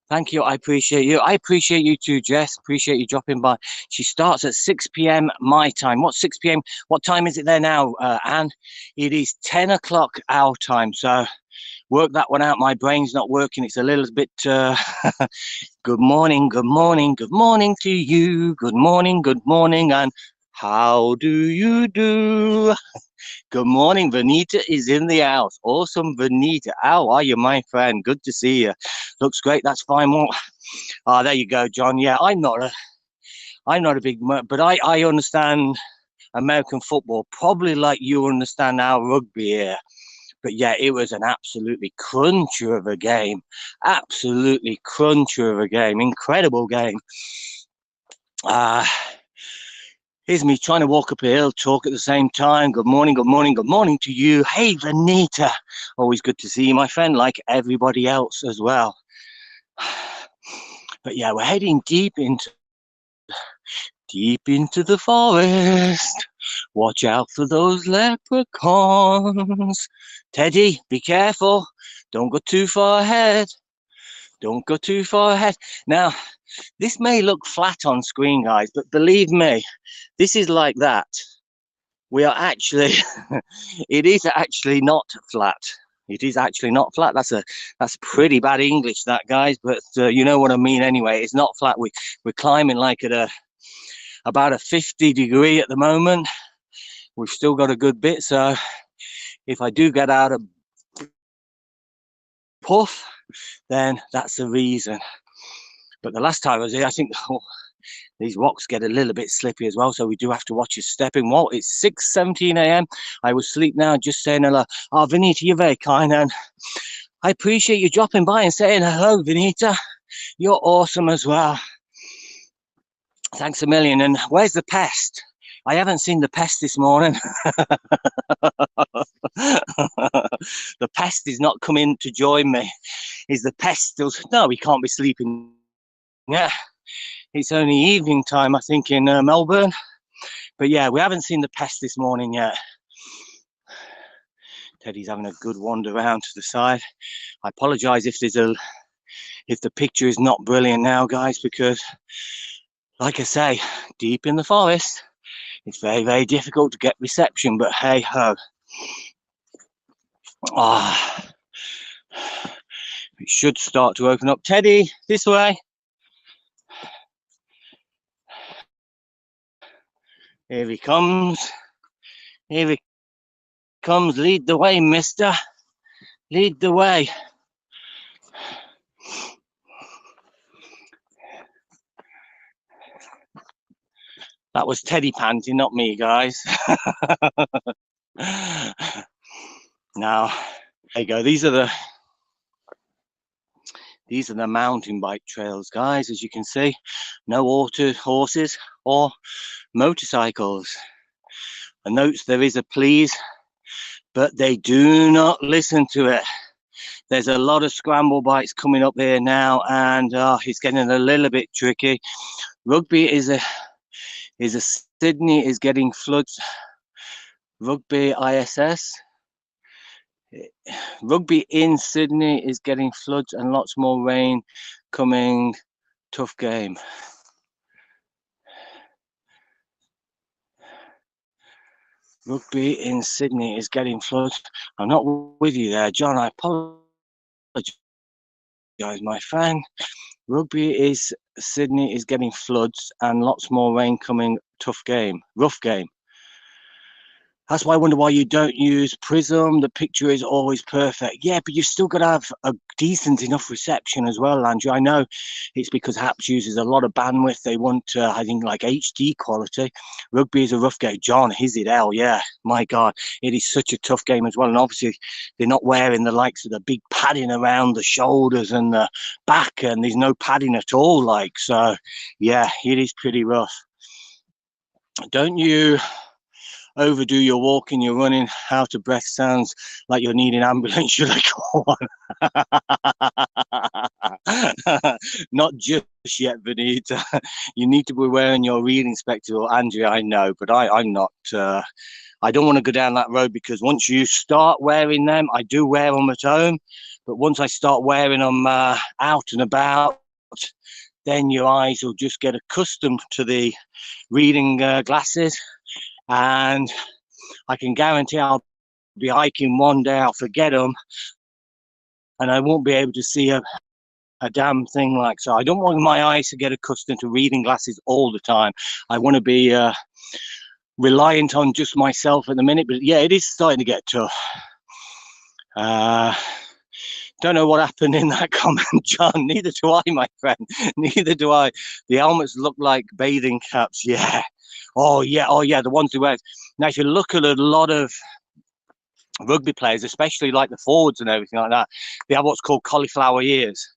Thank you. I appreciate you. I appreciate you too, Jess. Appreciate you dropping by. She starts at 6 p.m. my time. What 6 p.m.? What time is it there now, Anne? It is 10 o'clock our time. So work that one out. My brain's not working. It's a little bit. Good morning. Good morning. Good morning to you. Good morning. Good morning. And how do you do? Good morning. Vanita is in the house. Awesome, Vanita. How are you, my friend? Good to see you. Looks great. That's fine. Well, there you go, John. Yeah, I'm not a big, but I understand American football probably like you understand our rugby here. But yeah, it was an absolutely cruncher of a game. Absolutely cruncher of a game. Incredible game. Here's me trying to walk up a hill, talk at the same time. Good morning, good morning, good morning to you. Hey, Vanita. Always good to see you, my friend, like everybody else as well. But yeah, we're heading deep into the forest. Watch out for those leprechauns. Teddy, be careful. Don't go too far ahead. Don't go too far ahead. Now, this may look flat on screen, guys, but believe me, this is like that. We are actually, it is actually not flat. It is actually not flat. That's pretty bad English, that, guys. But you know what I mean anyway. It's not flat. We're climbing like at about a 50 degree at the moment. We've still got a good bit. So if I do get out of puff, then that's the reason. But the last time I was here, I think these rocks get a little bit slippy as well, so we do have to watch your stepping. Well, it's 6:17 a.m. I was asleep now, just saying hello. Oh, Vanita, you're very kind, and I appreciate you dropping by and saying hello, Vanita. You're awesome as well. Thanks a million. And where's the pest? I haven't seen the pest this morning. The pest is not coming to join me. Is the pest still? No, he can't be sleeping. Yeah, it's only evening time, I think, in Melbourne. But yeah, we haven't seen the pest this morning yet. Teddy's having a good wander around to the side. I apologize if the picture is not brilliant now, guys, because like I say, deep in the forest, it's very, very difficult to get reception, but hey ho. It should start to open up. Teddy, this way. Here he comes. Here he comes. Lead the way, mister. Lead the way. That was Teddy panting, not me, guys. Now, there you go. These are the mountain bike trails, guys. As you can see, no horses or motorcycles. A note, there is a please, but they do not listen to it. There's a lot of scramble bikes coming up here now, and it's getting a little bit tricky. Rugby is a Sydney is getting floods. Rugby ISS. Rugby in Sydney is getting floods and lots more rain coming. Tough game. Rugby in Sydney is getting floods. I'm not with you there, John. I apologize, my friend. Rugby is Sydney is getting floods and lots more rain coming. Tough game. Rough game. That's why I wonder why you don't use Prism. The picture is always perfect. Yeah, but you've still got to have a decent enough reception as well, Andrew. I know it's because Haps uses a lot of bandwidth. They want, I think, like HD quality. Rugby is a rough game. John, is it hell? Yeah, my God. It is such a tough game as well. And obviously, they're not wearing the likes of the big padding around the shoulders and the back, and there's no padding at all. Like, so, yeah, it is pretty rough. Don't you... overdo your walking, your running, out of breath, sounds like you're needing ambulance. Should I go on? Not just yet, Benita. You need to be wearing your reading spectacles, Andrea. I know, but I'm not. I don't want to go down that road, because once you start wearing them, I do wear them at home, but once I start wearing them out and about, then your eyes will just get accustomed to the reading glasses, and I can guarantee I'll be hiking one day, I'll forget them, and I won't be able to see a damn thing. Like, so I don't want my eyes to get accustomed to reading glasses all the time. I want to be reliant on just myself at the minute. But yeah, it is starting to get tough. Don't know what happened in that comment, John. Neither do I, my friend. Neither do I. The helmets look like bathing caps. Yeah. Oh yeah, the ones who wear. Now, if you look at a lot of rugby players, especially like the forwards and everything like that, they have what's called cauliflower ears.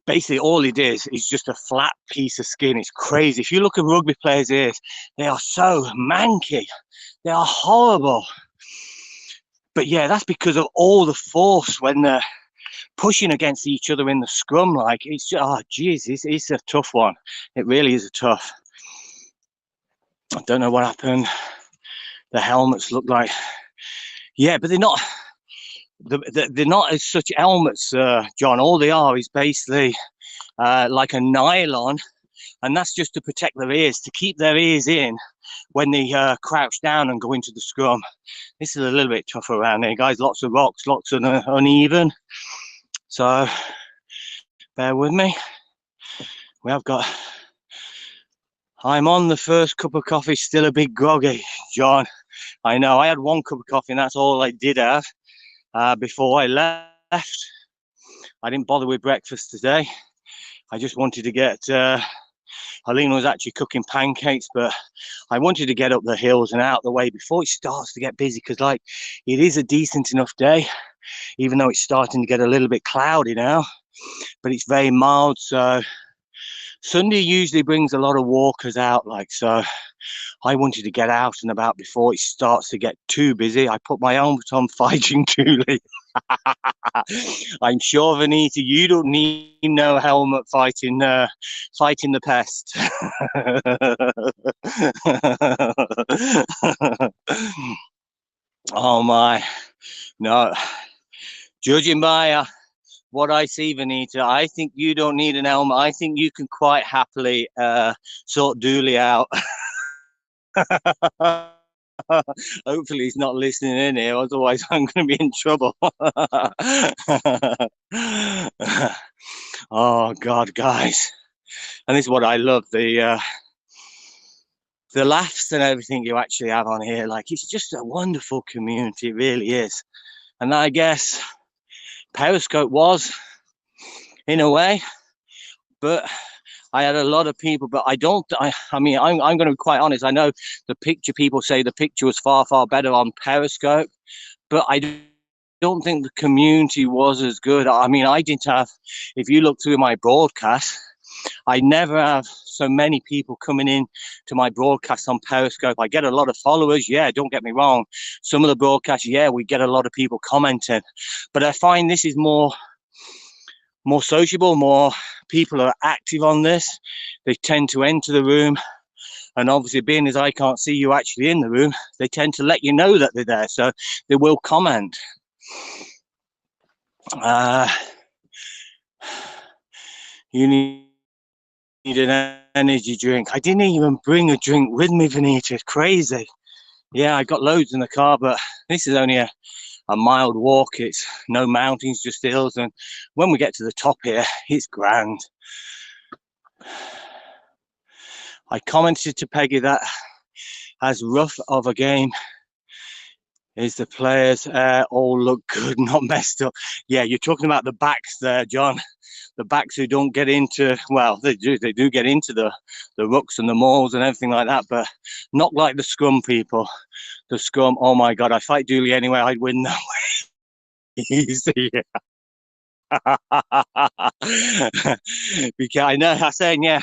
Basically, all it is just a flat piece of skin. It's crazy. If you look at rugby players' ears, they are so manky. They are horrible. But yeah, that's because of all the force when they're pushing against each other in the scrum. Like, it's just, oh geez, it's a tough one. It really is a tough. I don't know what happened. The helmets look like, yeah, but they're not. They're not as such helmets, John. All they are is basically like a nylon, and that's just to protect their ears, to keep their ears in when they crouch down and go into the scrum. This is a little bit tougher around here, guys. Lots of rocks, lots of uneven. So bear with me. We have got. I'm on the first cup of coffee, still a bit groggy, John. I know. I had one cup of coffee, and that's all I did have. Before I left, I didn't bother with breakfast today. I just wanted to get, Helena was actually cooking pancakes, but I wanted to get up the hills and out the way before it starts to get busy, because like, it is a decent enough day, even though it's starting to get a little bit cloudy now, but it's very mild. So Sunday usually brings a lot of walkers out, like, so I wanted to get out and about before it starts to get too busy. I put my helmet on, fighting Dooley. I'm sure, Vanita, you don't need no helmet fighting the pest. Oh my, no. Judging by what I see, Vanita, I think you don't need an helmet. I think you can quite happily sort Dooley out. Hopefully he's not listening in here, otherwise I'm going to be in trouble. Oh God, guys, and this is what I love, the laughs and everything you actually have on here. Like, it's just a wonderful community, it really is. And I guess Periscope was, in a way, but I had a lot of people, but I mean, I'm going to be quite honest. I know the picture, people say the picture was far, far better on Periscope, but I don't think the community was as good. I mean, I didn't have, if you look through my broadcast, I never have so many people coming in to my broadcast on Periscope. I get a lot of followers, yeah, don't get me wrong. Some of the broadcasts, yeah, we get a lot of people commenting, but I find this is more sociable, more people are active on this. They tend to enter the room, and obviously, being as I can't see you actually in the room, they tend to let you know that they're there, so they will comment. You need an energy drink. I didn't even bring a drink with me, Vanita. It's crazy. Yeah, I got loads in the car, but this is only a mild walk. It's no mountains, just hills, and when we get to the top here, it's grand. I commented to Peggy that as rough of a game is the players all look good, not messed up. Yeah, you're talking about the backs there, John. The backs who don't get into, well, they do get into the rucks and the mauls and everything like that, but not like the scrum people. The scrum, oh my God, I fight Dooley anyway, I'd win that way. Easy. Because I know, I'm saying, yeah,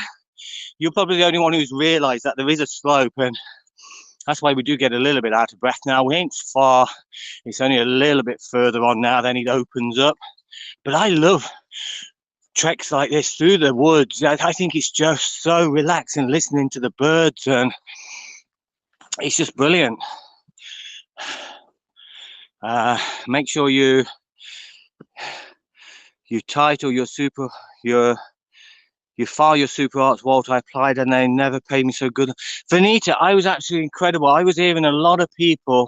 you're probably the only one who's realised that there is a slope, and That's why we do get a little bit out of breath now. We ain't far. It's only a little bit further on now, then it opens up. But I love treks like this through the woods. I think it's just so relaxing listening to the birds, and it's just brilliant. Make sure you title your you file your super arts, Walt. I applied and they never paid me so good. Vanita, I was absolutely incredible. I was hearing a lot of people,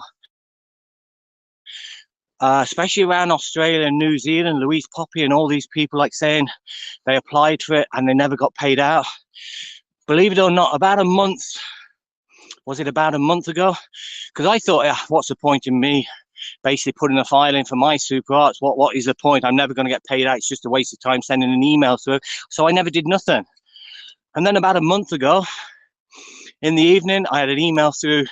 especially around Australia and New Zealand, Louise Poppy and all these people, like saying they applied for it and they never got paid out. Believe it or not, about a month ago? Because I thought, what's the point in me basically putting a file in for my super arts? What is the point? I'm never going to get paid out. It's just a waste of time sending an email through. So I never did nothing. And then about a month ago, in the evening, I had an email through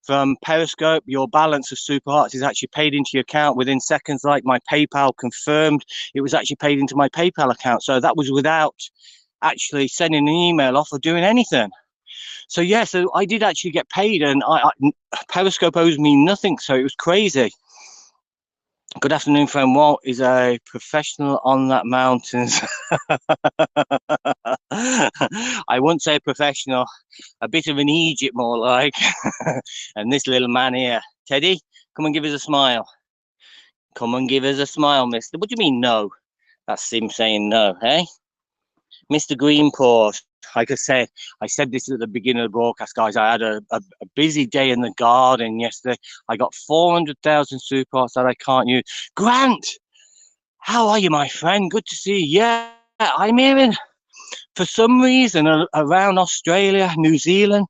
from Periscope. Your balance of super arts is actually paid into your account within seconds. Like, my PayPal confirmed it was actually paid into my PayPal account. So that was without actually sending an email off or doing anything. So yeah, so I did actually get paid, and Periscope owes me nothing, so it was crazy. Good afternoon, friend. Walt is a professional on that mountains. I wouldn't say professional, a bit of an Egypt more like. And this little man here, Teddy, come and give us a smile. Come and give us a smile, mister. What do you mean no? That's him saying no, eh? Mr. Greenport, like I said this at the beginning of the broadcast, guys. I had a busy day in the garden yesterday. I got 400,000 super arts that I can't use. Grant, how are you, my friend? Good to see you. Yeah, I'm hearing for some reason around Australia, New Zealand,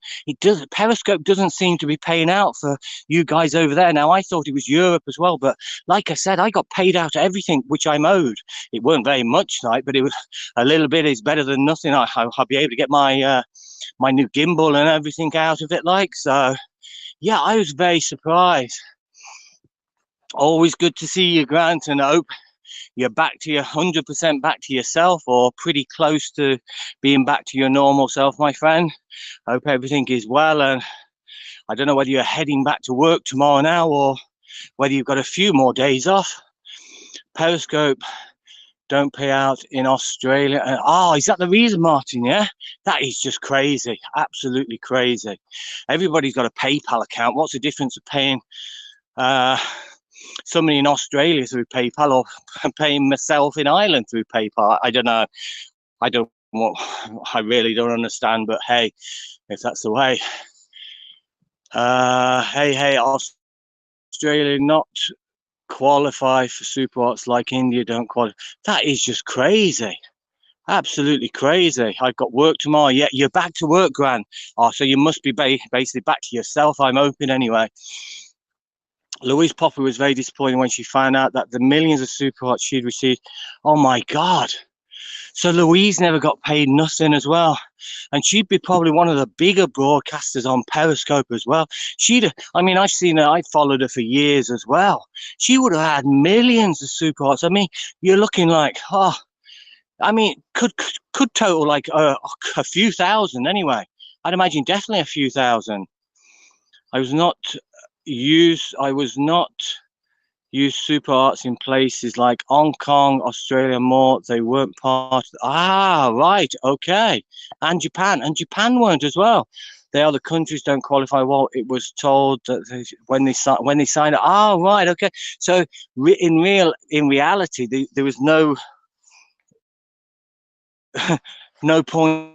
Periscope doesn't seem to be paying out for you guys over there. Now, I thought it was Europe as well, but like I said, I got paid out everything which I'm owed. It weren't very much, like, but it was a little bit. Is better than nothing. I'll be able to get my my new gimbal and everything out of it, like. So yeah, I was very surprised. Always good to see you, Grant, and I hope you're back to your 100% back to yourself, or pretty close to being back to your normal self, my friend. I hope everything is well, and I don't know whether you're heading back to work tomorrow now or whether you've got a few more days off. Periscope don't pay out in Australia. Is that the reason, Martin? Yeah, that is just crazy, absolutely crazy. Everybody's got a PayPal account. What's the difference of paying somebody in Australia through PayPal or paying myself in Ireland through PayPal? I don't know. I really don't understand, but hey, if that's the way. Hey, Australia not qualify for super arts like India don't qualify. That is just crazy. Absolutely crazy. I've got work tomorrow. Yeah, you're back to work, Gran. Oh, so you must be basically back to yourself. I'm hoping anyway. Louise Poppy was very disappointed when she found out that the millions of super arts she'd received. Oh my God. So Louise never got paid nothing as well. And she'd be probably one of the bigger broadcasters on Periscope as well. I've seen her, I followed her for years as well. She would have had millions of super arts. I mean, you're looking like, could total like a few thousand anyway. I'd imagine definitely a few thousand. I was not use super arts in places like Hong Kong, Australia more. They weren't part of right, okay. And Japan weren't as well. The other countries don't qualify. Well, it was told that when they signed it. Right, okay. So in reality, there was no no point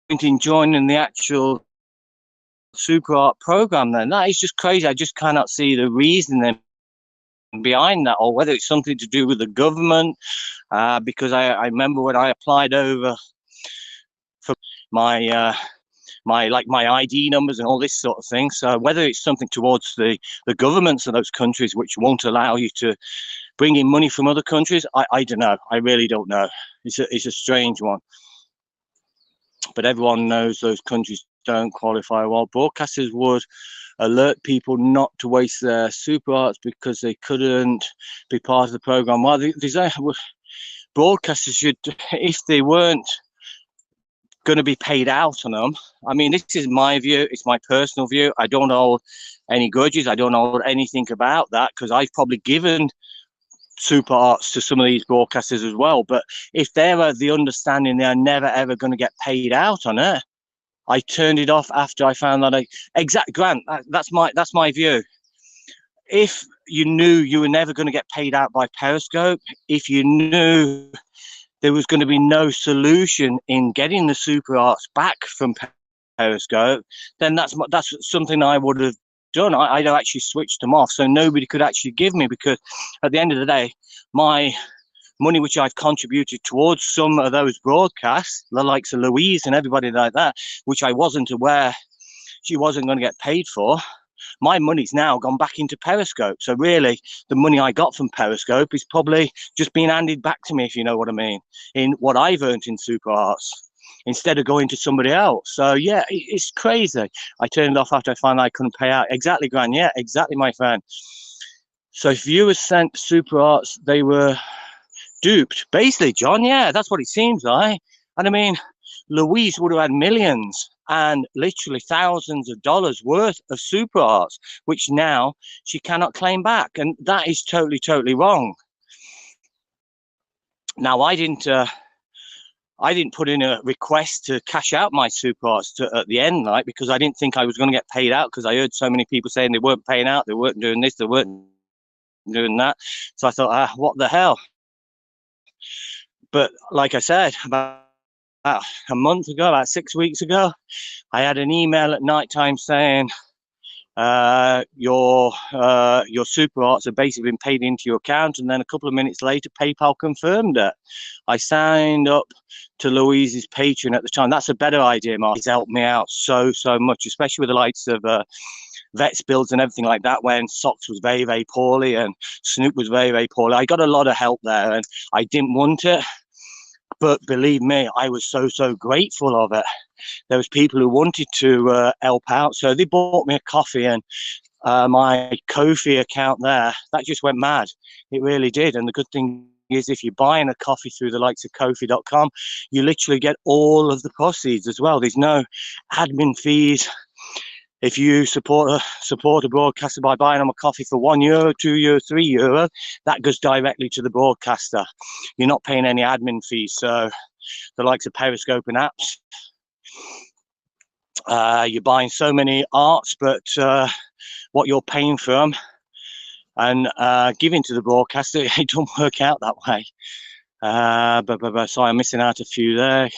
in joining the actual super art program. Then that is just crazy. I just cannot see the reasoning behind that, or whether it's something to do with the government, because I remember when I applied over for my ID numbers and all this sort of thing. So whether it's something towards the governments of those countries which won't allow you to bring in money from other countries, I don't know. I really don't know. It's a strange one. But everyone knows those countries don't qualify. Well, broadcasters would alert people not to waste their super arts because they couldn't be part of the program. Well, broadcasters should, if they weren't going to be paid out on them. I mean, this is my view. It's my personal view. I don't hold any grudges. I don't hold anything about that, because I've probably given super arts to some of these broadcasters as well. But if they're of the understanding they're never ever going to get paid out on it, I turned it off after I found that. Grant, that's my view. If you knew you were never going to get paid out by Periscope, if you knew there was going to be no solution in getting the super arts back from Periscope, then that's something I would have done. I'd actually switched them off, so nobody could actually give me, because at the end of the day, my money which I've contributed towards some of those broadcasts, the likes of Louise and everybody like that, which I wasn't aware she wasn't going to get paid for, my money's now gone back into Periscope. So really, the money I got from Periscope is probably just being handed back to me, if you know what I mean, in what I've earned in super arts, instead of going to somebody else. So yeah, it's crazy. I turned it off after I found I couldn't pay out. Exactly, Grant. Yeah, exactly, my friend. So if viewers sent super arts, they were duped, basically, John. Yeah, that's what it seems like. And I mean, Louise would have had millions and literally thousands of dollars worth of super arts, which now she cannot claim back. And that is totally wrong. Now, I didn't put in a request to cash out my super arts at the end, like, because I didn't think I was going to get paid out, because I heard so many people saying they weren't paying out, they weren't doing this, they weren't doing that. So I thought, what the hell? But like I said, about a month ago, about 6 weeks ago, I had an email at night time saying your super arts have basically been paid into your account, and then a couple of minutes later PayPal confirmed it. I signed up to Louise's Patreon at the time. That's a better idea, Mark. It's helped me out so much, especially with the likes of Vets Builds and everything like that, when Socks was very poorly and Snoop was very poorly. I got a lot of help there, and I didn't want it, but believe me, I was so grateful of it. There was people who wanted to help out, so they bought me a coffee, and my Ko-fi account there, that just went mad. It really did. And the good thing is, if you're buying a coffee through the likes of Ko-fi.com, you literally get all of the proceeds as well. There's no admin fees. If you support a broadcaster by buying them a coffee for €1, €2, €3, that goes directly to the broadcaster. You're not paying any admin fees. So the likes of Periscope and apps, you're buying so many arts, but what you're paying for them and giving to the broadcaster, it don't work out that way. Sorry, I'm missing out a few there.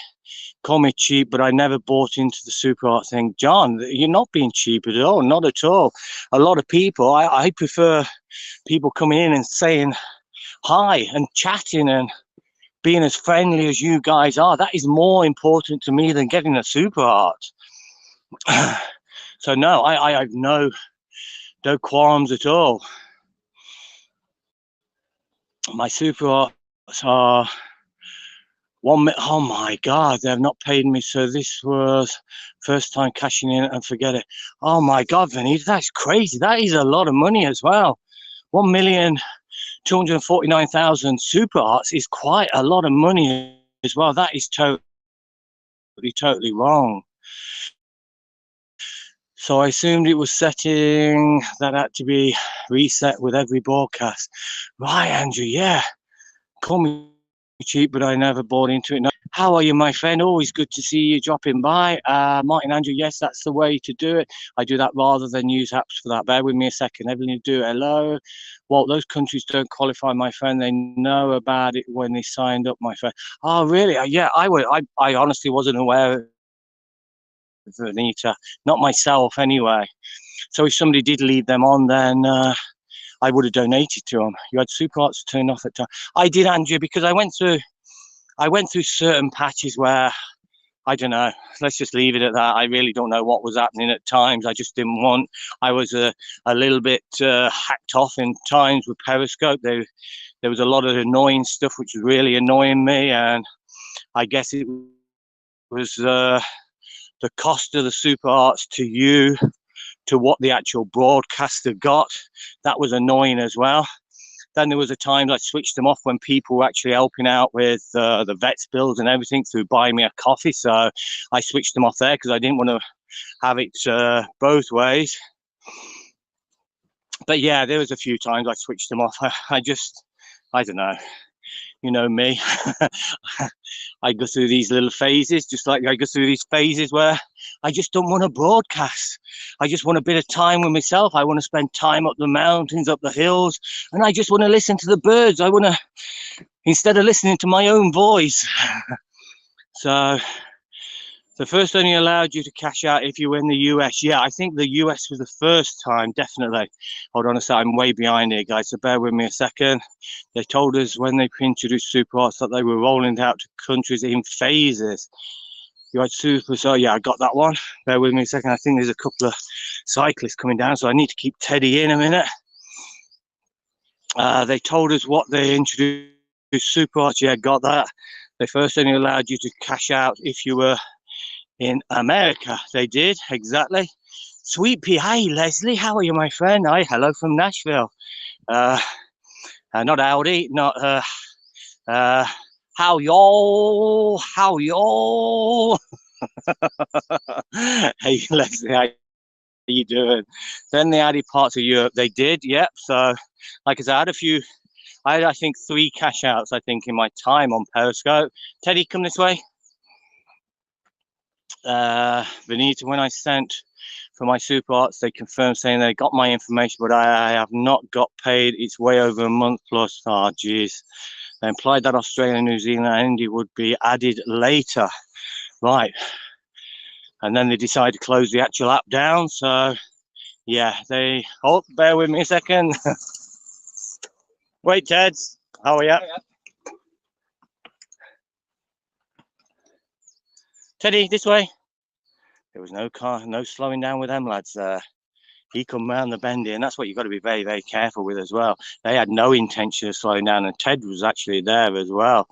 Call me cheap, but I never bought into the super art thing. John, you're not being cheap at all, not at all. A lot of people, I prefer people coming in and saying hi and chatting and being as friendly as you guys are. That is more important to me than getting a super art. So no, I have no qualms at all. My super arts are oh my God, they've not paid me. So this was first time cashing in, and forget it. Oh my God, Vinny, that's crazy. That is a lot of money as well. 1,249,000 super arts is quite a lot of money as well. That is totally wrong. So I assumed it was setting that had to be reset with every broadcast. Right, Andrew, yeah. Call me cheap, but I never bought into it. No. How are you, my friend? Always good to see you dropping by. Martin, Andrew, yes, that's the way to do it. I do that rather than use apps for that. Bear with me a second. Everything you do. Hello. Well, those countries don't qualify, my friend. They know about it when they signed up, my friend. Oh, really? Yeah, I honestly wasn't aware of Anita. Not myself, anyway. So if somebody did leave them on, then I would have donated to them. You had super arts turned off at time. I did, Andrew, because I went through certain patches where, I don't know, let's just leave it at that. I really don't know what was happening at times. I just didn't want, I was a little bit hacked off in times with Periscope. There was a lot of annoying stuff which was really annoying me, and I guess it was the cost of the super arts to you, to what the actual broadcaster got. That was annoying as well. Then there was a time I switched them off when people were actually helping out with the vet's bills and everything through buying me a coffee. So I switched them off there because I didn't want to have it both ways. But yeah, there was a few times I switched them off. I don't know. You know me. I go through these little phases, just like I go through these phases where I just don't want to broadcast. I just want a bit of time with myself. I want to spend time up the mountains, up the hills, and I just want to listen to the birds. I want to, instead of listening to my own voice. So the first only allowed you to cash out if you were in the US. Yeah, I think the US was the first time, definitely. Hold on a sec, I'm way behind here, guys, so bear with me a second. They told us when they introduced Super Arts that they were rolling out to countries in phases. You had Super, so yeah, I got that one. Bear with me a second. I think there's a couple of cyclists coming down, so I need to keep Teddy in a minute. They told us what they introduced Super Arts. Yeah, got that. They first only allowed you to cash out if you were in America. They did, exactly. Sweet Pea, hi Leslie, how are you, my friend? Hi, hello from Nashville. Not howdy, not how y'all? Hey Leslie, how you doing? Then they added parts of Europe. They did, yep. So, like I said, I had I think 3 cash outs. I think in my time on Periscope. Teddy, come this way. Benita, when I sent for my Super Arts, they confirmed saying they got my information, but I have not got paid. It's way over a month plus. Oh, geez. They implied that Australia, New Zealand, and India would be added later. Right. And then they decided to close the actual app down. So, yeah, bear with me a second. Wait, Ted. How are you? Teddy, this way. There was no car, no slowing down with them lads. He come round the bend here, and that's what you've got to be very, very careful with as well. They had no intention of slowing down, and Ted was actually there as well.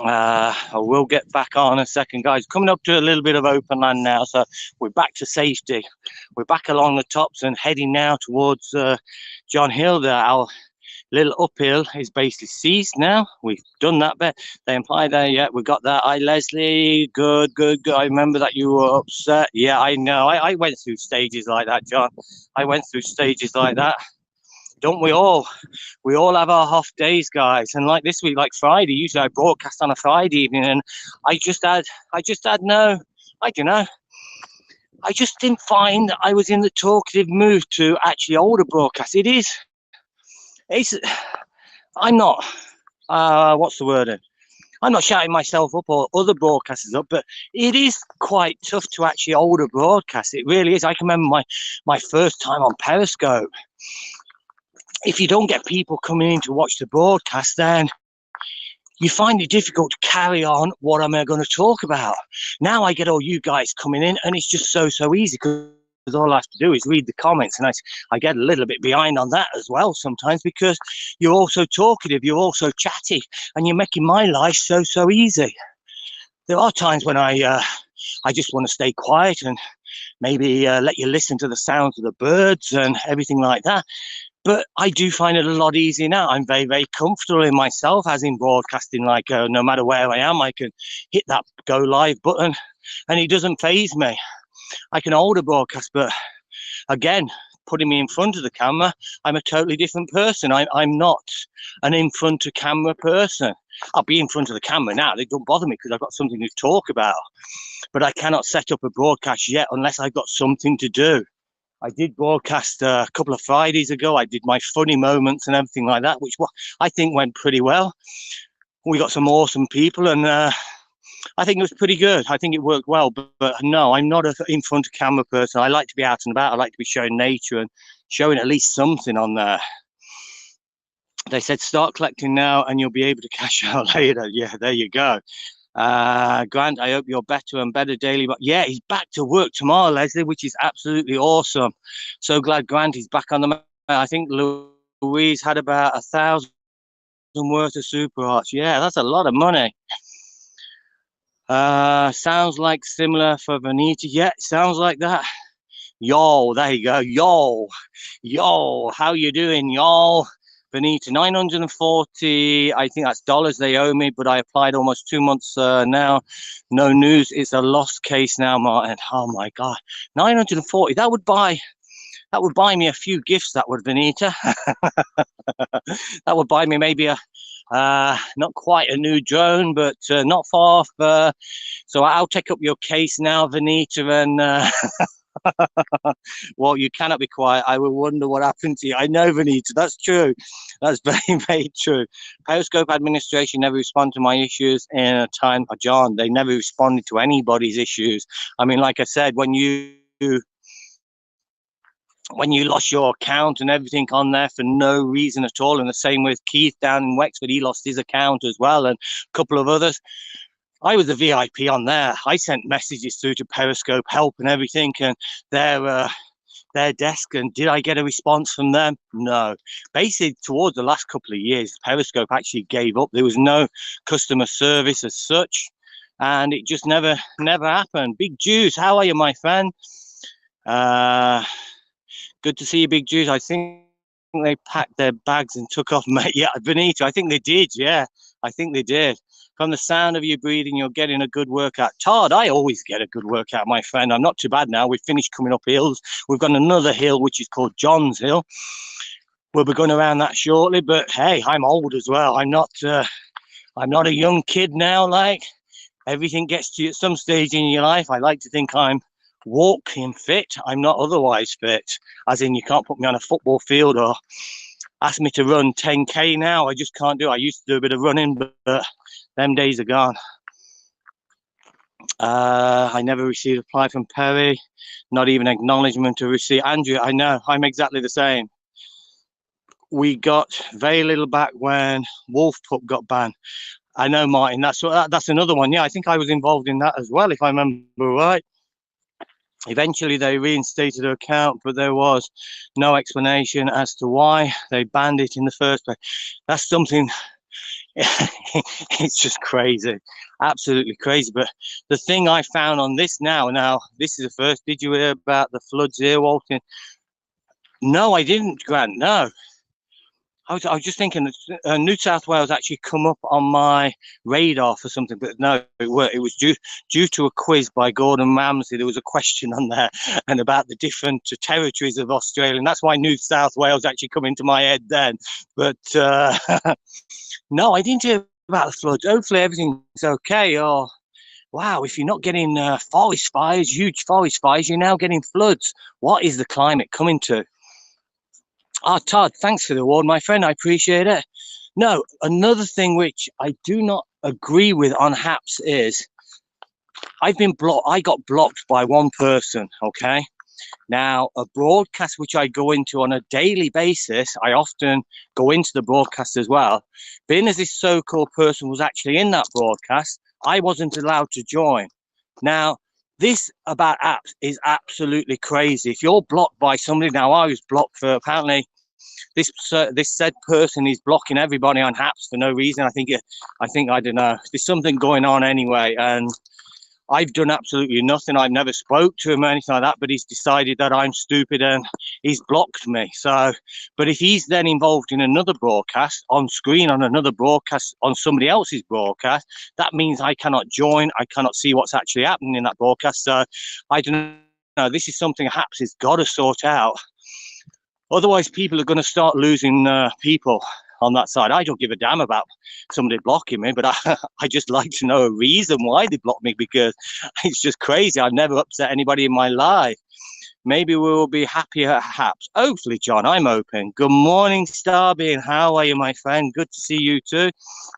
I will get back on a second, guys. Coming up to a little bit of open land now, so we're back to safety. We're back along the tops and heading now towards John Hill there. Our little uphill is basically ceased now. We've done that bit. They implied there, yeah, we got that. Hi, Leslie. Good. I remember that you were upset. Yeah, I know. I went through stages like that, John. I went through stages like that. Don't we all? We all have our off days, guys. And like this week, like Friday, usually I broadcast on a Friday evening, and I just had no, I don't know. I just didn't find I was in the talkative mood to actually hold a broadcast. I'm not, what's the word? I'm not shouting myself up or other broadcasters up, but it is quite tough to actually hold a broadcast. It really is. I can remember my first time on Periscope. If you don't get people coming in to watch the broadcast, then you find it difficult to carry on what am I going to talk about. Now I get all you guys coming in, and it's just so easy because all I have to do is read the comments, and I get a little bit behind on that as well sometimes because you're also talkative, you're also chatty, and you're making my life so easy. There are times when I just want to stay quiet and maybe let you listen to the sounds of the birds and everything like that. But I do find it a lot easier now. I'm very, very comfortable in myself, as in broadcasting, like no matter where I am, I can hit that go live button and it doesn't faze me. I can hold a broadcast, but again, putting me in front of the camera, I'm a totally different person. I'm not an in front of camera person. I'll be in front of the camera now. They don't bother me because I've got something to talk about. But I cannot set up a broadcast yet unless I've got something to do. I did broadcast a couple of Fridays ago. I did my funny moments and everything like that, which I think went pretty well. We got some awesome people, and I think it was pretty good. I think it worked well, but no, I'm not an in front of camera person. I like to be out and about. I like to be showing nature and showing at least something on there. They said start collecting now and you'll be able to cash out later. Yeah, there you go. Grant, I hope you're better and better daily. But yeah, he's back to work tomorrow, Leslie, which is absolutely awesome. So glad Grant is back on the map. I think Louise had about 1,000 worth of Super Arts. Yeah, that's a lot of money. Sounds like similar for Benita. Yeah, sounds like that. Yo, there you go. Yo, how you doing, y'all? Benita, 940, I think that's dollars they owe me, but I applied almost 2 months now. No news. It's a lost case now, Martin. Oh my God. 940. That would buy me a few gifts, that would, Benita. That would buy me maybe a not quite a new drone, but not far off. So I'll take up your case now, Benita, and well, you cannot be quiet. I will wonder what happened to you. I know, Benita, that's true. That's very, very true. Periscope administration never responded to my issues in a time. John, they never responded to anybody's issues. I mean, like I said, when you lost your account and everything on there for no reason at all, and the same with Keith down in Wexford, he lost his account as well, and a couple of others. I was a VIP on there. I sent messages through to Periscope help and everything, and their desk, and did I get a response from them? No. Basically, towards the last couple of years, Periscope actually gave up. There was no customer service as such, and it just never happened. Big Juice, how are you, my friend? Good to see you, Big Juice. I think they packed their bags and took off, mate. Yeah, Benito, I think they did. Yeah, I think they did. From the sound of you breathing, you're getting a good workout. Todd, I always get a good workout, my friend. I'm not too bad now. We've finished coming up hills. We've got another hill, which is called John's Hill. We'll be going around that shortly, but hey, I'm old as well. I'm not a young kid now. Like, everything gets to you at some stage in your life. I like to think I'm walking fit. I'm not otherwise fit, as in you can't put me on a football field or ask me to run 10k now. I just can't do it. I used to do a bit of running, but them days are gone. I never received a reply from Perry, not even acknowledgement to receive. Andrew, I know, I'm exactly the same. We got very little back when Wolf Pup got banned. I know, Martin, that's another one. Yeah, I think I was involved in that as well, if I remember right. Eventually, they reinstated her account, but there was no explanation as to why they banned it in the first place. That's something, it's just crazy, absolutely crazy. But the thing I found on this now, this is the first, did you hear about the floods here, Walton? No, I didn't, Grant, no. I was just thinking that New South Wales actually come up on my radar for something, but no, it was due to a quiz by Gordon Ramsay. There was a question on there and about the different territories of Australia, and that's why New South Wales actually come into my head then. But no, I didn't hear about the floods. Hopefully everything's okay. Or wow, if you're not getting forest fires, huge forest fires, you're now getting floods. What is the climate coming to? Todd, thanks for the award, my friend. I appreciate it. No, another thing which I do not agree with on HAPS is I've been blocked. I got blocked by one person, okay? Now, a broadcast which I go into on a daily basis, I often go into the broadcast as well. Being as this so-called person was actually in that broadcast, I wasn't allowed to join. Now, this about apps is absolutely crazy. If you're blocked by somebody, now I was blocked for apparently this said person is blocking everybody on apps for no reason. I think I don't know. There's something going on anyway, and I've done absolutely nothing. I've never spoke to him or anything like that, but he's decided that I'm stupid and he's blocked me. So, but if he's then involved in another broadcast on screen, on another broadcast, on somebody else's broadcast, that means I cannot join. I cannot see what's actually happening in that broadcast. So I don't know. This is something HAPS has got to sort out. Otherwise, people are going to start losing people on that side. I don't give a damn about somebody blocking me, but I just like to know a reason why they block me, because it's just crazy. I've never upset anybody in my life. Maybe we will be happier at HAPS. Hopefully, John, I'm open. Good morning, Starbeam. How are you, my friend? Good to see you too.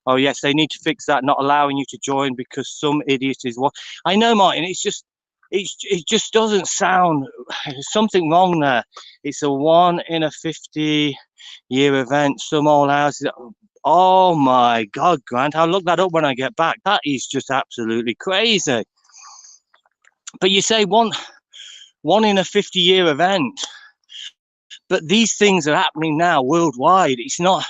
Oh, yes, they need to fix that, not allowing you to join because some idiot is what. I know, Martin, it just doesn't sound, there's something wrong there. It's a 1 in a 50-year event. Some old houses. Oh my God, Grant, I'll look that up when I get back. That is just absolutely crazy. But you say one in a 50-year event. But these things are happening now worldwide. It's not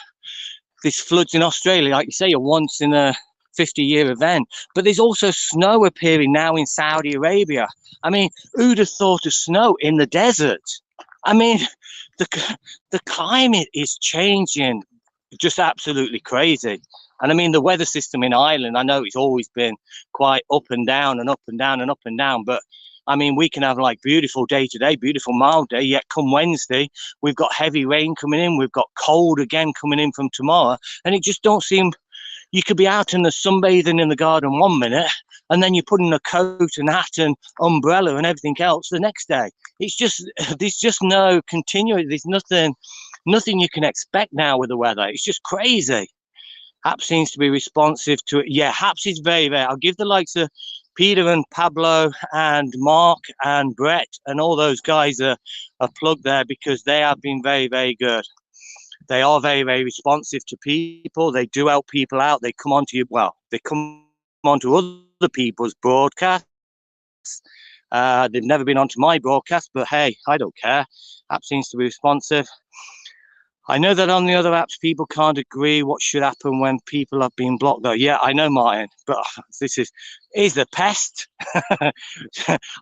this floods in Australia, like you say, a once in a 50-year event. But there's also snow appearing now in Saudi Arabia. I mean, who'd have thought of snow in the desert? I mean, the climate is changing just absolutely crazy. And I mean, the weather system in Ireland, I know it's always been quite up and down and up and down and up and down, but I mean, we can have like beautiful day today, beautiful mild day, yet come Wednesday, we've got heavy rain coming in, we've got cold again coming in from tomorrow, and it just don't seem, you could be out in the sunbathing in the garden one minute, and then you put in a coat and hat and umbrella and everything else the next day. It's just, there's just no continuity, there's nothing you can expect now with the weather. It's just crazy. Haps seems to be responsive to it. Yeah, Haps is very, very. I'll give the likes of Peter and Pablo and Mark and Brett and all those guys a plug there, because they have been very, very good. They are very, very responsive to people. They do help people out. They come onto you. Well, they come onto other people's broadcasts. They've never been onto my broadcast, but hey, I don't care. App seems to be responsive. I know that on the other apps, people can't agree what should happen when people have been blocked, though. Yeah, I know, Martin, but this is the pest.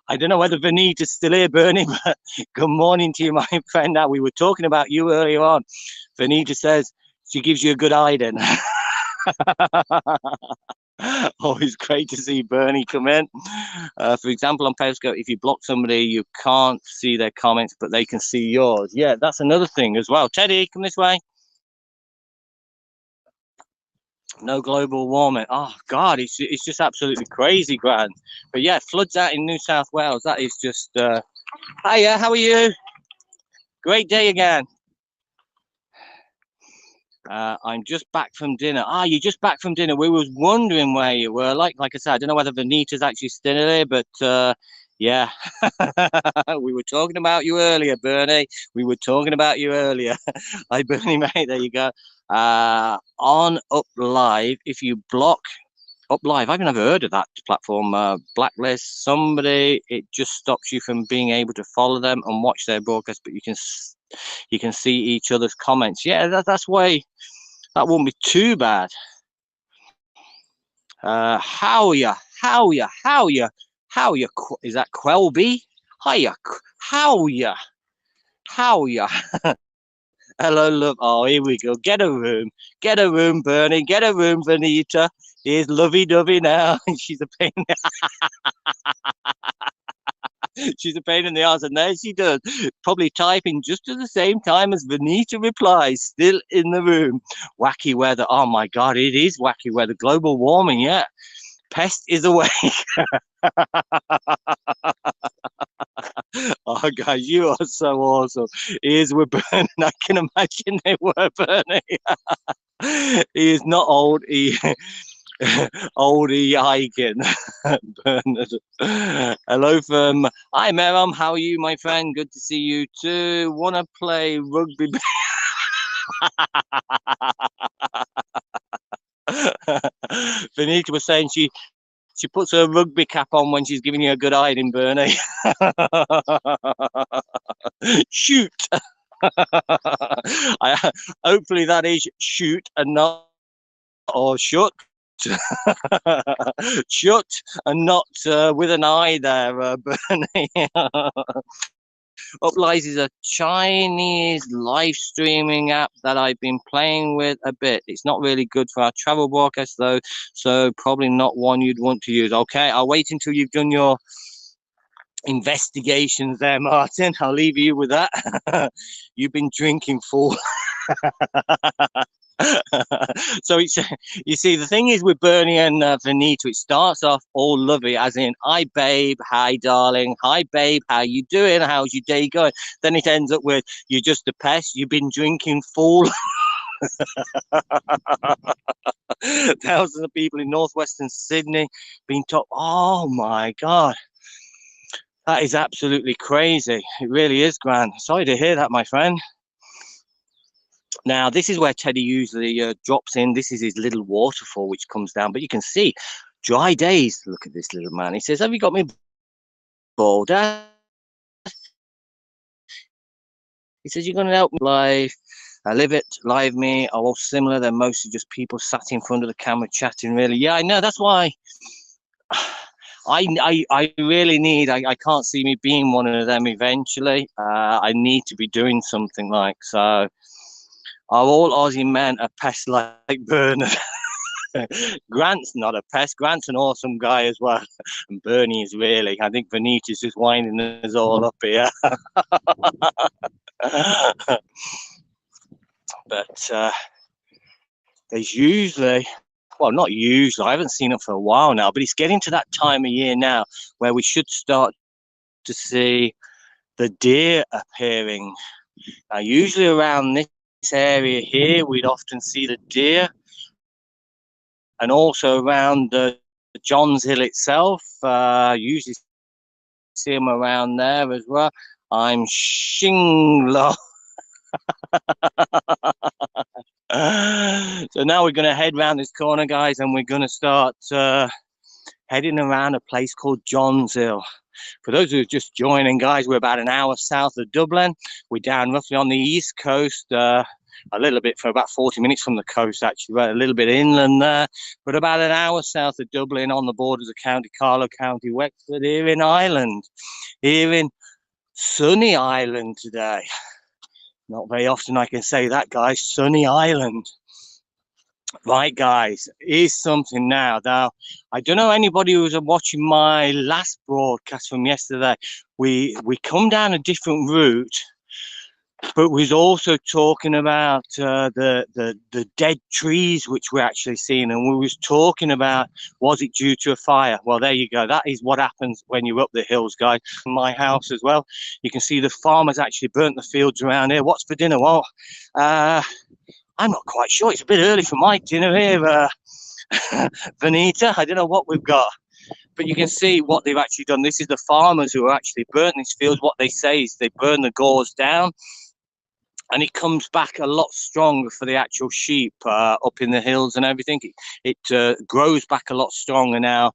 I don't know whether Vanita's still here, Bernie, but good morning to you, my friend. Now, we were talking about you earlier on. Vanita says she gives you a good hiding. Always great to see Bernie come in. For example, on Periscope, if you block somebody, you can't see their comments, but they can see yours. Yeah, that's another thing as well. Teddy, come this way. No global warming. Oh, God, it's just absolutely crazy, Grant. But yeah, floods out in New South Wales. That is just... Hiya, how are you? Great day again. I'm just back from dinner. You're just back from dinner. We was wondering where you were. Like I said, I don't know whether Vanita's actually still there, but yeah, we were talking about you earlier, Bernie. We were talking about you earlier. Hi, Bernie, mate. There you go. On Up Live, if you block Up Live, I've never heard of that platform. Blacklist somebody, it just stops you from being able to follow them and watch their broadcast, but you can see each other's comments. Yeah, that's why that won't be too bad. How ya? Is that Quelby? Hiya, how ya? Hello, love. Oh, here we go. Get a room, Bernie. Get a room, Vanita. Here's lovey-dovey now. She's a pain. She's a pain in the ass, and there she does, probably typing just at the same time as Vanita replies, still in the room. Wacky weather. Oh my God, it is wacky weather. Global warming, yeah. Pest is awake. Oh, guys, you are so awesome. Ears were burning. I can imagine they were burning. He is not old. Oldie hiking. Bernard. Hello from hi Meram, how are you, my friend? Good to see you too. Wanna play rugby? Vanita was saying she puts her rugby cap on when she's giving you a good hiding, Bernie. Shoot. Hopefully that is shoot and not or shut. Shut and not with an eye there, Bernie. Uplies is a Chinese live streaming app that I've been playing with a bit. It's not really good for our travel broadcast though, so probably not one you'd want to use. Okay, I'll wait until you've done your investigations there, Martin. I'll leave you with that. You've been drinking, fool. So it's, you see, the thing is with Bernie and Vanita, it starts off all lovely, as in, hi babe, hi darling, hi babe, how you doing, how's your day going? Then it ends up with, you're just a pest, you've been drinking, fool. Thousands of people in northwestern Sydney being told, oh my God, that is absolutely crazy. It really is, Grant. Sorry to hear that, my friend. Now, this is where Teddy usually drops in. This is his little waterfall which comes down. But you can see dry days. Look at this little man. He says, have you got me ball, Dad? He says, you're going to help me life. I live it, live me are all similar. They're mostly just people sat in front of the camera chatting, really. Yeah, I know. That's why I really need, I can't see me being one of them eventually. I need to be doing something like so. Are all Aussie men a pest like Bernard? Grant's not a pest. Grant's an awesome guy as well. And Bernie is really. I think Vanita's just winding us all up here. But there's usually, well, not usually, I haven't seen it for a while now, but it's getting to that time of year now where we should start to see the deer appearing. Now, usually around this area here, we'd often see the deer, and also around the Johns Hill itself, usually see them around there as well. I'm Shinglo. So now we're going to head round this corner, guys, and we're going to start heading around a place called Johns Hill. For those who are just joining, guys, we're about an hour south of Dublin. We're down roughly on the east coast, a little bit for about 40 minutes from the coast, actually, right, a little bit inland there, but about an hour south of Dublin on the borders of County Carlow, County Wexford, here in Ireland, here in sunny Ireland today. Not very often I can say that, guys, sunny Ireland. Right, guys, here's something now. Now, I don't know anybody who was watching my last broadcast from yesterday. We come down a different route, but we was also talking about the dead trees which we're actually seeing, and we was talking about, was it due to a fire? Well, there you go. That is what happens when you're up the hills, guys. My house as well. You can see the farmers actually burnt the fields around here. What's for dinner? Well, I'm not quite sure. It's a bit early for my dinner here, Vanita. I don't know what we've got. But you can see what they've actually done. This is the farmers who are actually burnt these fields. What they say is they burn the gauze down, and it comes back a lot stronger for the actual sheep up in the hills and everything. It grows back a lot stronger now.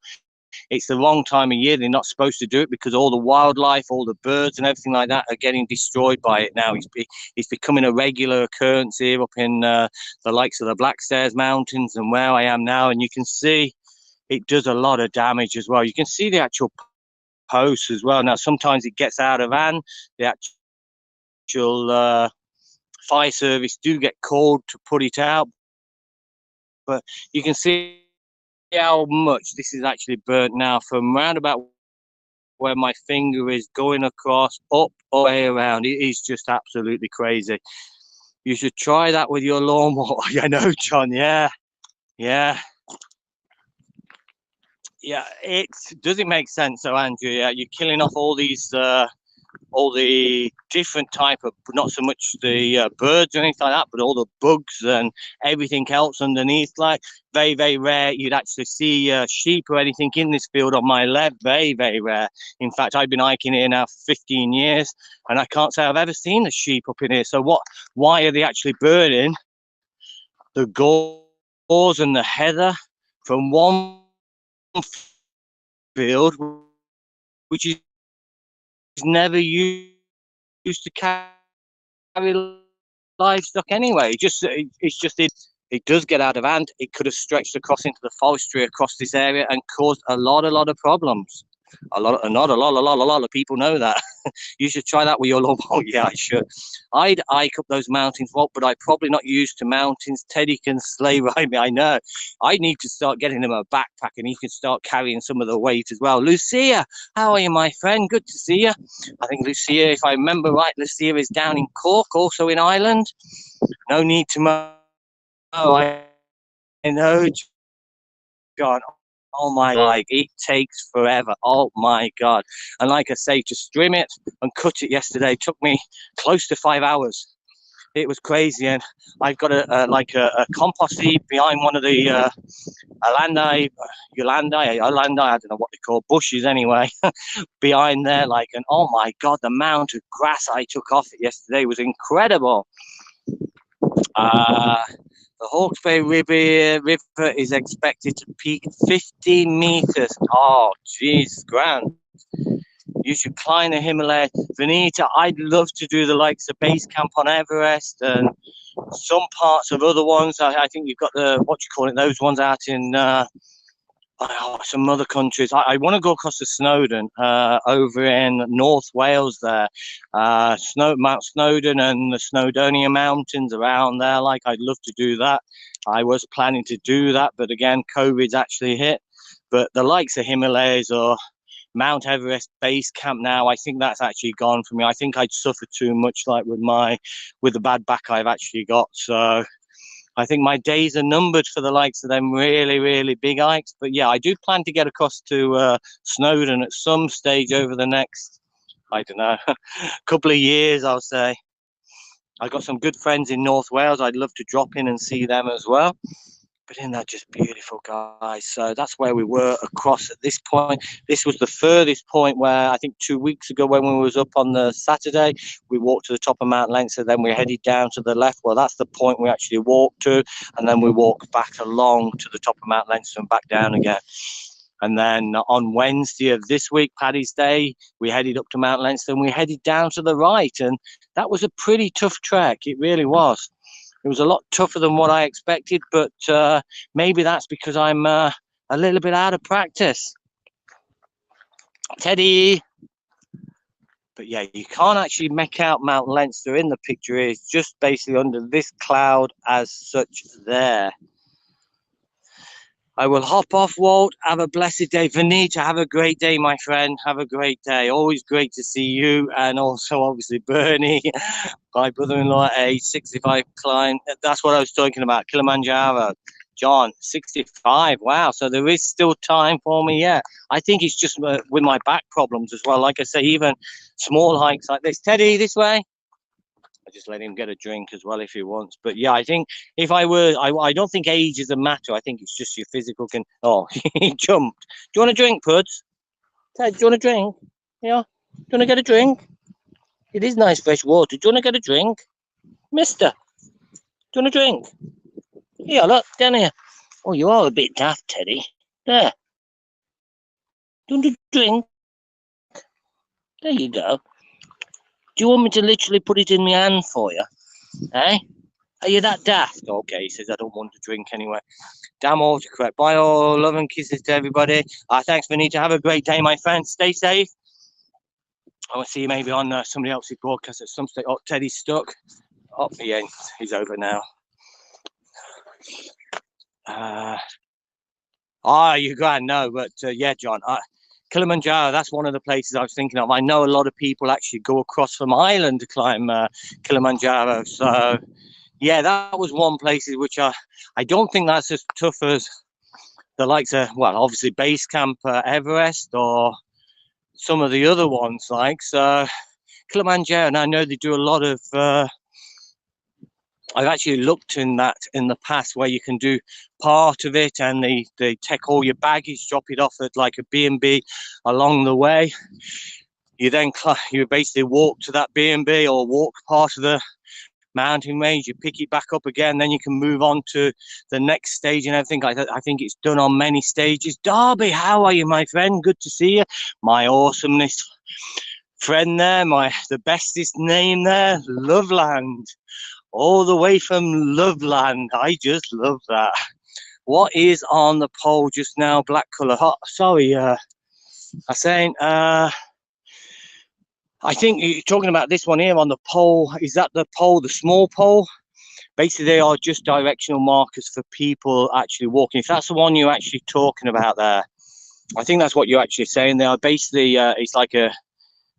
It's the wrong time of year. They're not supposed to do it because all the wildlife, all the birds and everything like that are getting destroyed by it now. It's becoming a regular occurrence here up in the likes of the Blackstairs Mountains and where I am now. And you can see it does a lot of damage as well. You can see the actual posts as well. Now, sometimes it gets out of hand. The actual fire service do get called to put it out. But you can see how much this is actually burnt now from round about where my finger is going across up all the way around. It is just absolutely crazy. You should try that with your lawnmower. I know, John. Yeah. It doesn't make sense though, Andrew. Yeah, you're killing off all these all the different type of, not so much the birds or anything like that, but all the bugs and everything else underneath. Like very, very rare you'd actually see sheep or anything in this field on my left. Very, very rare. In fact, I've been hiking here now for 15 years and I can't say I've ever seen a sheep up in here. So why are they actually burning the gauze and the heather from one field which is never used to carry livestock anyway? It does get out of hand. It could have stretched across into the forestry across this area and caused a lot of problems. A lot of people know that. You should try that with your lawnmower. Yeah, I should. I'd hike up those mountains, but I'm probably not used to mountains. Teddy can sleigh ride me, I know. I need to start getting him a backpack and he can start carrying some of the weight as well. Lucia, how are you, my friend? Good to see you. I think Lucia, if I remember right, Lucia is down in Cork, also in Ireland. No need to know. I know, God. Oh my, like it takes forever. Oh my God. And like I say, to trim it and cut it yesterday took me close to 5 hours. It was crazy. And I've got a compost heap behind one of the Yolandi, I don't know what they call bushes anyway, behind there, like, and oh my God, the amount of grass I took off it yesterday was incredible. The Hawkesbury River is expected to peak 15 meters. Oh, geez, Grant. You should climb the Himalaya. Vanita, I'd love to do the likes of base camp on Everest and some parts of other ones. I think you've got the, what you call it, those ones out in some other countries. I want to go across to Snowdon, over in North Wales there. Mount Snowdon and the Snowdonia Mountains around there. Like, I'd love to do that. I was planning to do that, but again, COVID's actually hit. But the likes of Himalayas or Mount Everest base camp now, I think that's actually gone for me. I think I'd suffer too much, like with the bad back I've actually got. So I think my days are numbered for the likes of them really, really big hikes. But yeah, I do plan to get across to Snowdon at some stage over the next, I don't know, couple of years, I'll say. I've got some good friends in North Wales. I'd love to drop in and see them as well. But isn't that just beautiful, guys? So that's where we were across at this point. This was the furthest point where I think 2 weeks ago when we was up on the Saturday, we walked to the top of Mount Leinster, then we headed down to the left. Well, that's the point we actually walked to, and then we walked back along to the top of Mount Leinster and back down again. And then on Wednesday of this week, Paddy's Day, we headed up to Mount Leinster and we headed down to the right. And that was a pretty tough trek. It really was. It was a lot tougher than what I expected, but maybe that's because I'm a little bit out of practice. Teddy. But yeah, you can't actually make out Mount Leinster in the picture. It's just basically under this cloud as such there. I will hop off, Walt. Have a blessed day. Vanita, have a great day, my friend. Have a great day. Always great to see you. And also, obviously, Bernie, my brother-in-law, a 65 climb. That's what I was talking about, Kilimanjaro. John, 65. Wow. So there is still time for me. Yeah. I think it's just with my back problems as well. Like I say, even small hikes like this. Teddy, this way. I just let him get a drink as well if he wants. But yeah, I think if I were, I don't think age is a matter. I think it's just your physical can. Oh, he jumped. Do you want a drink, Puds? Ted, do you want a drink? Yeah. Do you want to get a drink? It is nice fresh water. Do you want to get a drink? Mister, do you want a drink? Yeah, look, down here. Oh, you are a bit daft, Teddy. There. Do you want a drink? There you go. Do you want me to literally put it in my hand for you? Eh? Are you that daft? Okay, he says I don't want to drink anyway. Damn autocorrect. Bye all. Love and kisses to everybody. Thanks, Vanita. Have a great day, my friend. Stay safe. I will see you maybe on somebody else's broadcast at some stage. Oh, Teddy's stuck. Oh, yeah, he's over now. You grand. No, but yeah, John. Kilimanjaro, that's one of the places I was thinking of. I know a lot of people actually go across from Ireland to climb Kilimanjaro. So, yeah, that was one place which I don't think that's as tough as the likes of, well, obviously Base Camp Everest or some of the other ones. Like, so Kilimanjaro, and I know they do a lot of... I've actually looked in that in the past where you can do part of it and they take all your baggage, drop it off at like a B&B along the way. You then you basically walk to that B&B or walk part of the mountain range, you pick it back up again, then you can move on to the next stage and everything. I think it's done on many stages. Darby, how are you, my friend? Good to see you. My awesomeness friend there, the bestest name there, Loveland. All the way from Loveland. I just love that. What is on the pole just now? Black colour. Oh, sorry, I saying. I think you're talking about this one here on the pole. Is that the pole, the small pole? Basically, they are just directional markers for people actually walking. If that's the one you're actually talking about there, I think that's what you're actually saying. They are basically, it's like a...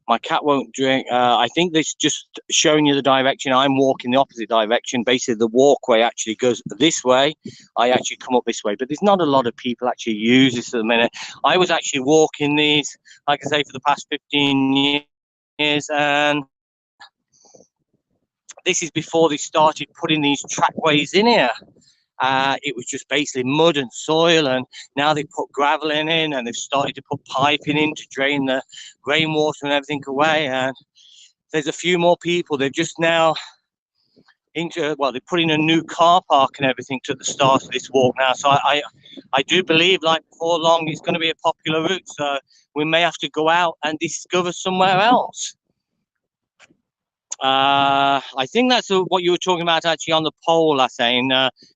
My cat won't drink. I think this just showing you the direction. I'm walking the opposite direction. Basically, the walkway actually goes this way. I actually come up this way. But there's not a lot of people actually use this at the minute. I was actually walking these, like I say, for the past 15 years. And this is before they started putting these trackways in here. It was just basically mud and soil, and now they put gravel in and they've started to put piping in to drain the rainwater and everything away. And there's a few more people. They've just now they're putting a new car park and everything to the start of this walk now. So I do believe, like, before long, it's going to be a popular route. So we may have to go out and discover somewhere else. I think that's what you were talking about actually on the poll, I saying.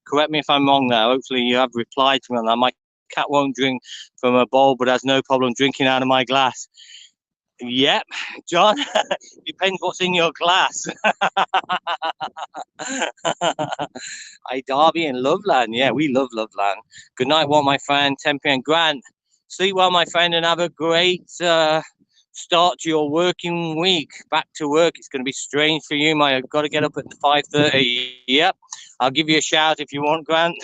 Correct me if I'm wrong there. Hopefully you have replied to me on that. My cat won't drink from a bowl, but has no problem drinking out of my glass. Yep, John, depends what's in your glass. Hi, Derby and Loveland. Yeah, we love Loveland. Good night, what my friend, Tempe and Grant. Sleep well, my friend, and have a great start to your working week. Back to work. It's going to be strange for you. I've got to get up at 5:30. Yep, I'll give you a shout if you want, Grant.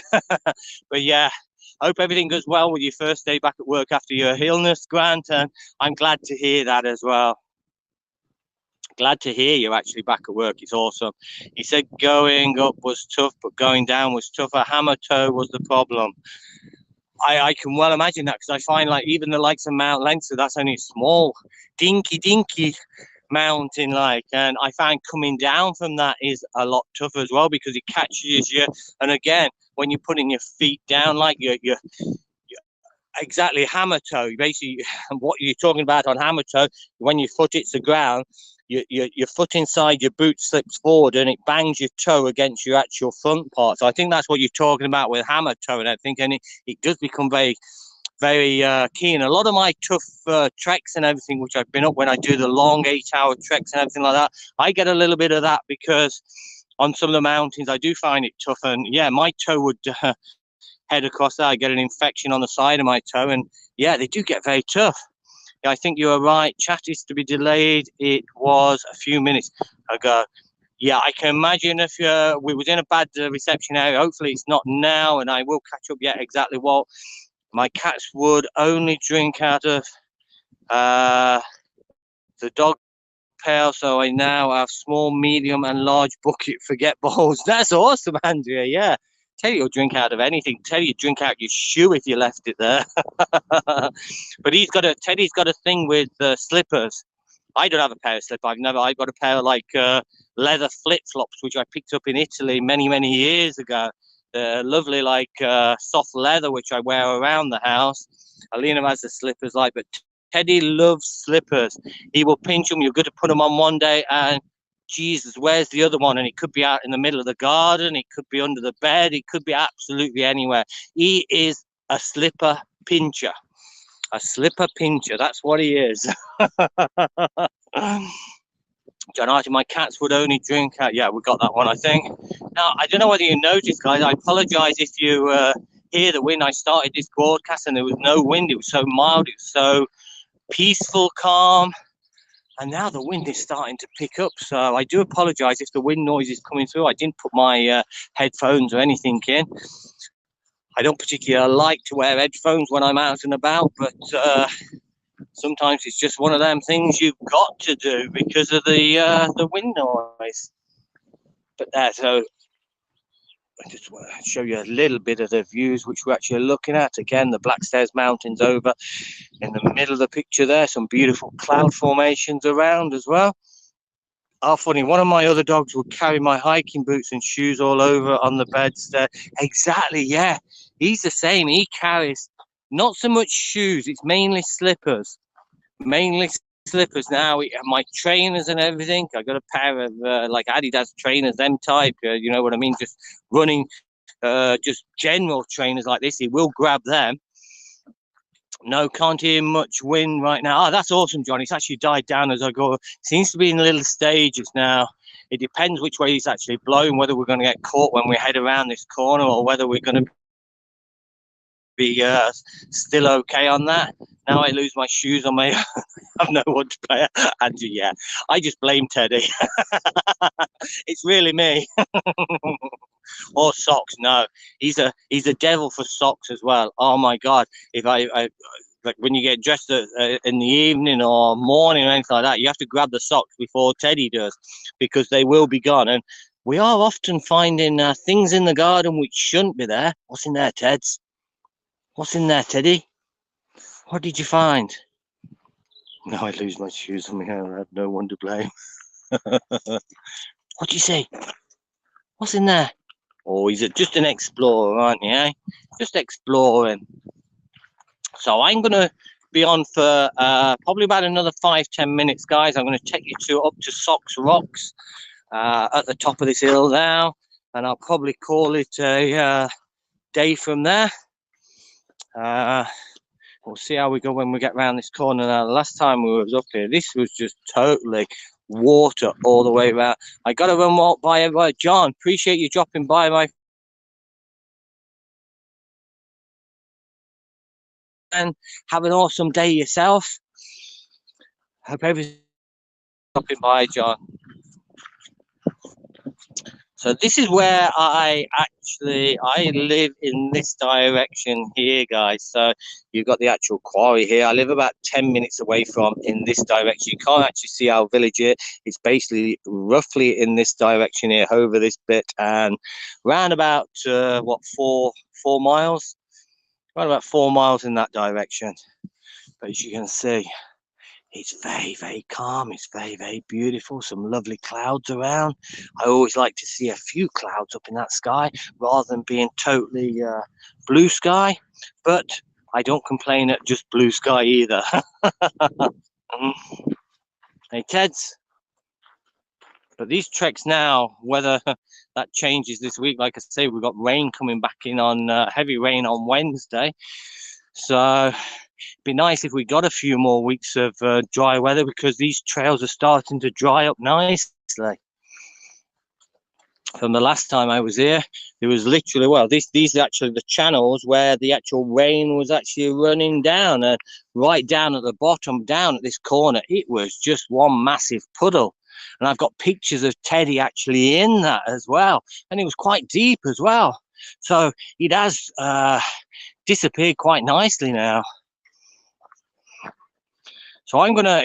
But yeah, hope everything goes well with your first day back at work after your illness, Grant. And I'm glad to hear that as well. Glad to hear you're actually back at work. It's awesome. He said going up was tough, but going down was tougher. Hammer toe was the problem. I can well imagine that, because I find like even the likes of Mount Leinster, that's only a small, dinky mountain, like, and I find coming down from that is a lot tougher as well, because it catches you. And again, when you're putting your feet down, like you're exactly hammer toe, basically what you're talking about on hammer toe, when your foot hits the ground, your foot inside your boot slips forward and it bangs your toe against your actual front part. So I think that's what you're talking about with hammer toe and everything, and it does become very keen. A lot of my tough treks and everything, which I've been up when I do the long 8-hour treks and everything like that, I get a little bit of that, because on some of the mountains I do find it tough, and yeah, my toe would head across there. I get an infection on the side of my toe, and yeah, they do get very tough. I think you are right. Chat is to be delayed. It was a few minutes ago. Yeah, I can imagine if we was in a bad reception area. Hopefully it's not now, and I will catch up yet exactly what my cats would only drink out of the dog pail. So I now have small, medium, and large bucket forget bowls. That's awesome, Andrea. Yeah. Tell you, you'll drink out of anything. Tell you, drink out your shoe if you left it there. But Teddy's got a thing with slippers. I don't have a pair of slippers. I've got a pair of like leather flip-flops, which I picked up in Italy many years ago. They're lovely, like soft leather, which I wear around the house. Alina has the slippers, like, but Teddy loves slippers. He will pinch them. You're going to put them on one day, and Jesus, where's the other one? And it could be out in the middle of the garden. It could be under the bed. It could be absolutely anywhere. He is a slipper pincher. A slipper pincher. That's what he is. John Archie, my cats would only drink out. Yeah, we got that one, I think. Now, I don't know whether you noticed, guys. I apologize if you hear the wind. I started this broadcast and there was no wind. It was so mild. It was so peaceful, calm. And now the wind is starting to pick up. So I do apologize if the wind noise is coming through. I didn't put my headphones or anything in. I don't particularly like to wear headphones when I'm out and about, but sometimes it's just one of them things you've got to do because of the wind noise. But there, so I just want to show you a little bit of the views which we're actually looking at. Again, the Blackstairs Mountains over in the middle of the picture there. Some beautiful cloud formations around as well. Oh, funny, one of my other dogs would carry my hiking boots and shoes all over on the beds there. Exactly, yeah. He's the same. He carries not so much shoes. It's mainly slippers. Mainly slippers now. My trainers and everything. I got a pair of like Adidas trainers, them type. You know what I mean? Just running, just general trainers like this. He will grab them. No, can't hear much wind right now. Oh, that's awesome, John. It's actually died down as I go. Seems to be in little stages now. It depends which way it's actually blowing, whether we're going to get caught when we head around this corner or whether we're going to be still okay on that. Now I lose my shoes on my I have no one to play. And yeah, I just blame Teddy. It's really me. Or socks. No, he's a devil for socks as well. Oh my God, if I like when you get dressed in the evening or morning or anything like that, you have to grab the socks before Teddy does, because they will be gone. And we are often finding things in the garden which shouldn't be there. What's in there, Teds? What's in there, Teddy? What did you find? No, I lose my shoes on my hair. I have no one to blame. What do you say? What's in there? Oh, he's just an explorer, aren't you? Eh? Just exploring. So I'm going to be on for probably about another 5-10 minutes, guys. I'm going to take you up to Socks Rocks at the top of this hill now, and I'll probably call it a day from there. We'll see how we go when we get around this corner now. The last time we was up here, this was just totally water all the way around. I got to run walk by everybody. John, appreciate you dropping by, my and have an awesome day yourself. Hope everything's dropping by, John. So this is where I live in this direction here, guys. So you've got the actual quarry here. I live about 10 minutes away from in this direction. You can't actually see our village here. It's basically roughly in this direction here, over this bit, and round about what, 4 miles? Around about 4 miles in that direction. But as you can see, it's very, very calm. It's very, very beautiful. Some lovely clouds around. I always like to see a few clouds up in that sky rather than being totally blue sky. But I don't complain at just blue sky either. Hey, Teds. But these treks now, whether that changes this week, like I say, we've got rain coming back in on heavy rain on Wednesday. So it'd be nice if we got a few more weeks of dry weather, because these trails are starting to dry up nicely. From the last time I was here, there was literally, well, these are actually the channels where the actual rain was actually running down, and right down at the bottom, down at this corner, it was just one massive puddle. And I've got pictures of Teddy actually in that as well, and it was quite deep as well. So it has disappeared quite nicely now. So I'm gonna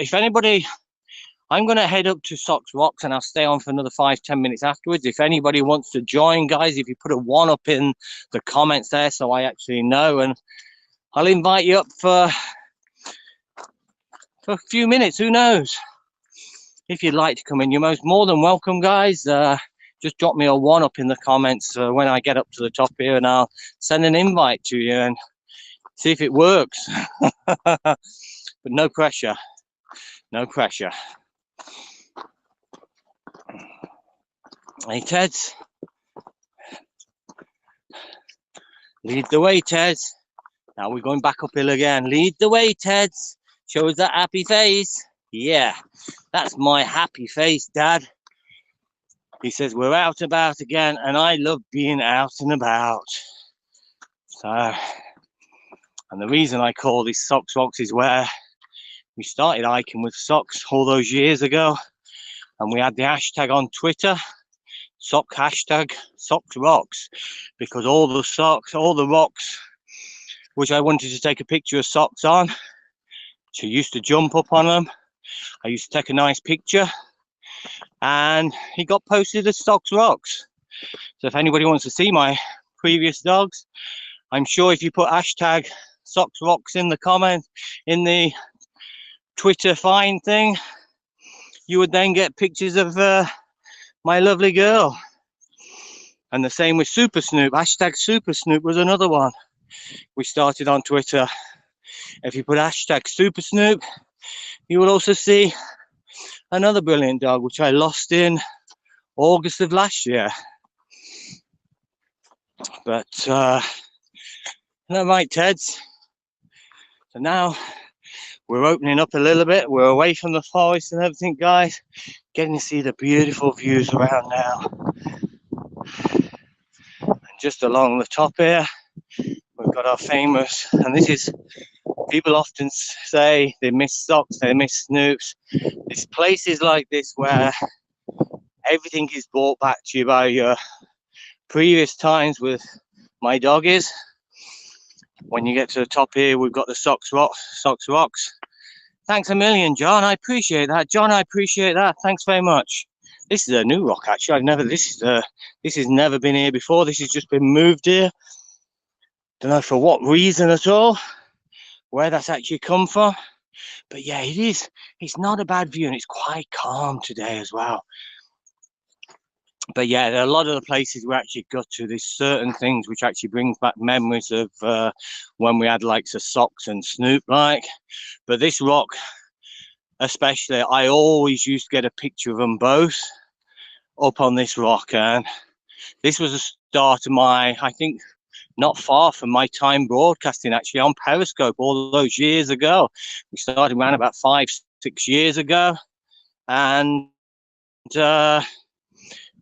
head up to Socks Rocks, and I'll stay on for another 5-10 minutes afterwards. If anybody wants to join, guys, if you put a 1 up in the comments there, so I actually know, and I'll invite you up for a few minutes. Who knows? If you'd like to come in, you're more than welcome, guys. Just drop me a 1 up in the comments when I get up to the top here, and I'll send an invite to you and see if it works. But no pressure. No pressure. Hey, Teds. Lead the way, Teds. Now we're going back uphill again. Lead the way, Teds. Show us that happy face. Yeah, that's my happy face, Dad. He says we're out and about again, and I love being out and about. So, and the reason I call this Socks Rocks is where we started hiking with socks all those years ago, and we had the hashtag on Twitter, hashtag Socks Rocks, because all the socks, all the rocks, which I wanted to take a picture of socks on, she used to jump up on them. I used to take a nice picture, and he got posted as Socks Rocks. So if anybody wants to see my previous dogs, I'm sure if you put hashtag Socks Rocks in the comment, in the Twitter find thing, you would then get pictures of my lovely girl. And the same with Super Snoop. Hashtag Super Snoop was another one we started on Twitter. If you put hashtag Super Snoop, you will also see another brilliant dog, which I lost in August of last year. But never mind, Teds. So now we're opening up a little bit. We're away from the forest and everything, guys. Getting to see the beautiful views around now. And just along the top here, we've got our famous, and this is, people often say they miss Socks, they miss Snoops. This place is like this where everything is brought back to you by your previous times with my doggies. When you get to the top here, we've got the Socks Rocks. Thanks a million, John. I appreciate that. John, I appreciate that. Thanks very much. This is a new rock, actually. This has never been here before. This has just been moved here. Don't know for what reason at all, where that's actually come from. But yeah, it is. It's not a bad view, and it's quite calm today as well. But yeah, a lot of the places we actually got to, there's certain things which actually brings back memories of when we had like the Socks and Snoop like. But this rock, especially, I always used to get a picture of them both up on this rock, and this was the start of my, I think, not far from my time broadcasting actually on Periscope all those years ago. We started around about 5-6 years ago, and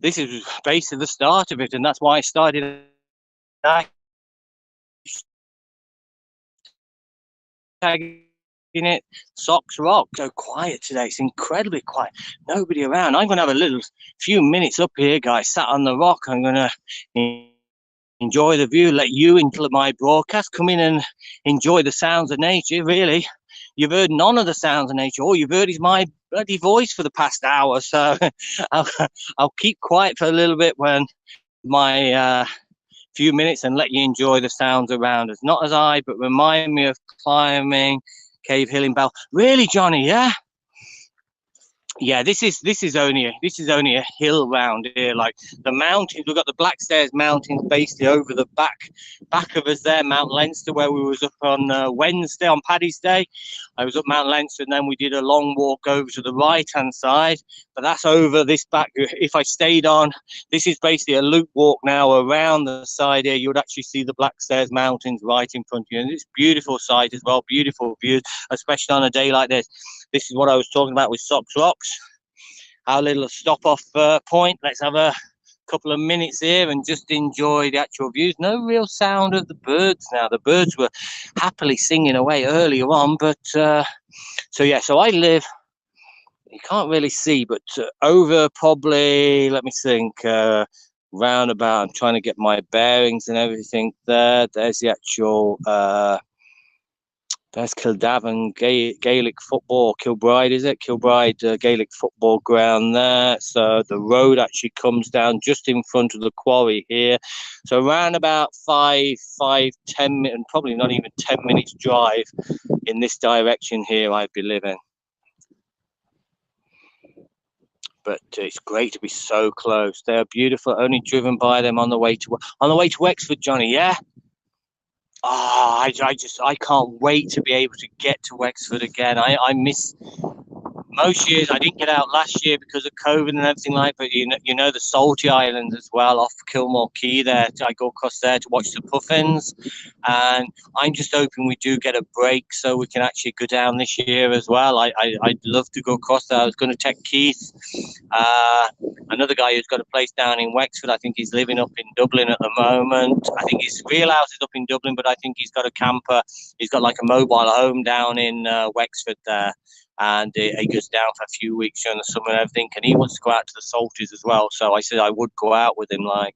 this is basically the start of it, and that's why I started tagging it Socks Rock. So quiet today, it's incredibly quiet, nobody around. I'm gonna have a little few minutes up here, guys, sat on the rock. I'm gonna enjoy the view, let you into my broadcast, come in and enjoy the sounds of nature. Really, you've heard none of the sounds of nature. All you've heard is my bloody voice for the past hour, so I'll keep quiet for a little bit when my few minutes and let you enjoy the sounds around us. Not as I, but remind me of climbing Cave Hill in Bell. Really, Johnny? Yeah. Yeah, this is only a hill round here. Like the mountains, we've got the Blackstairs Mountains basically over the back of us there, Mount Leinster, where we was up on Wednesday, on Paddy's Day. I was up Mount Leinster, and then we did a long walk over to the right hand side. But that's over this back. If I stayed on, this is basically a loop walk now around the side here. You would actually see the Blackstairs Mountains right in front of you, and it's beautiful sight as well, beautiful views, especially on a day like this. This is what I was talking about with Socks Rocks. Our little stop-off point. Let's have a couple of minutes here and just enjoy the actual views. No real sound of the birds now. The birds were happily singing away earlier on, but so yeah. So I live. You can't really see, but over probably. Let me think. Roundabout. I'm trying to get my bearings and everything. There's the actual. That's Kildavin Gaelic football, Kilbride, is it? Kilbride Gaelic football ground there. So the road actually comes down just in front of the quarry here. So around about 10 minutes, probably not even 10 minutes drive in this direction here, I'd be living. But it's great to be so close. They're beautiful. Only driven by them on the way to Wexford, Johnny. Yeah. Oh, I can't wait to be able to get to Wexford again. I miss most years. I didn't get out last year because of COVID and everything like. But you know the Salty Islands as well, off Kilmore Quay. There, I go across there to watch the puffins, and I'm just hoping we do get a break so we can actually go down this year as well. I'd love to go across there. I was going to take Keith, another guy who's got a place down in Wexford. I think he's living up in Dublin at the moment. I think his real house is up in Dublin, but I think he's got a camper. He's got like a mobile home down in Wexford there. And he goes down for a few weeks during the summer and everything, and he wants to go out to the Salties as well. So I said I would go out with him, like.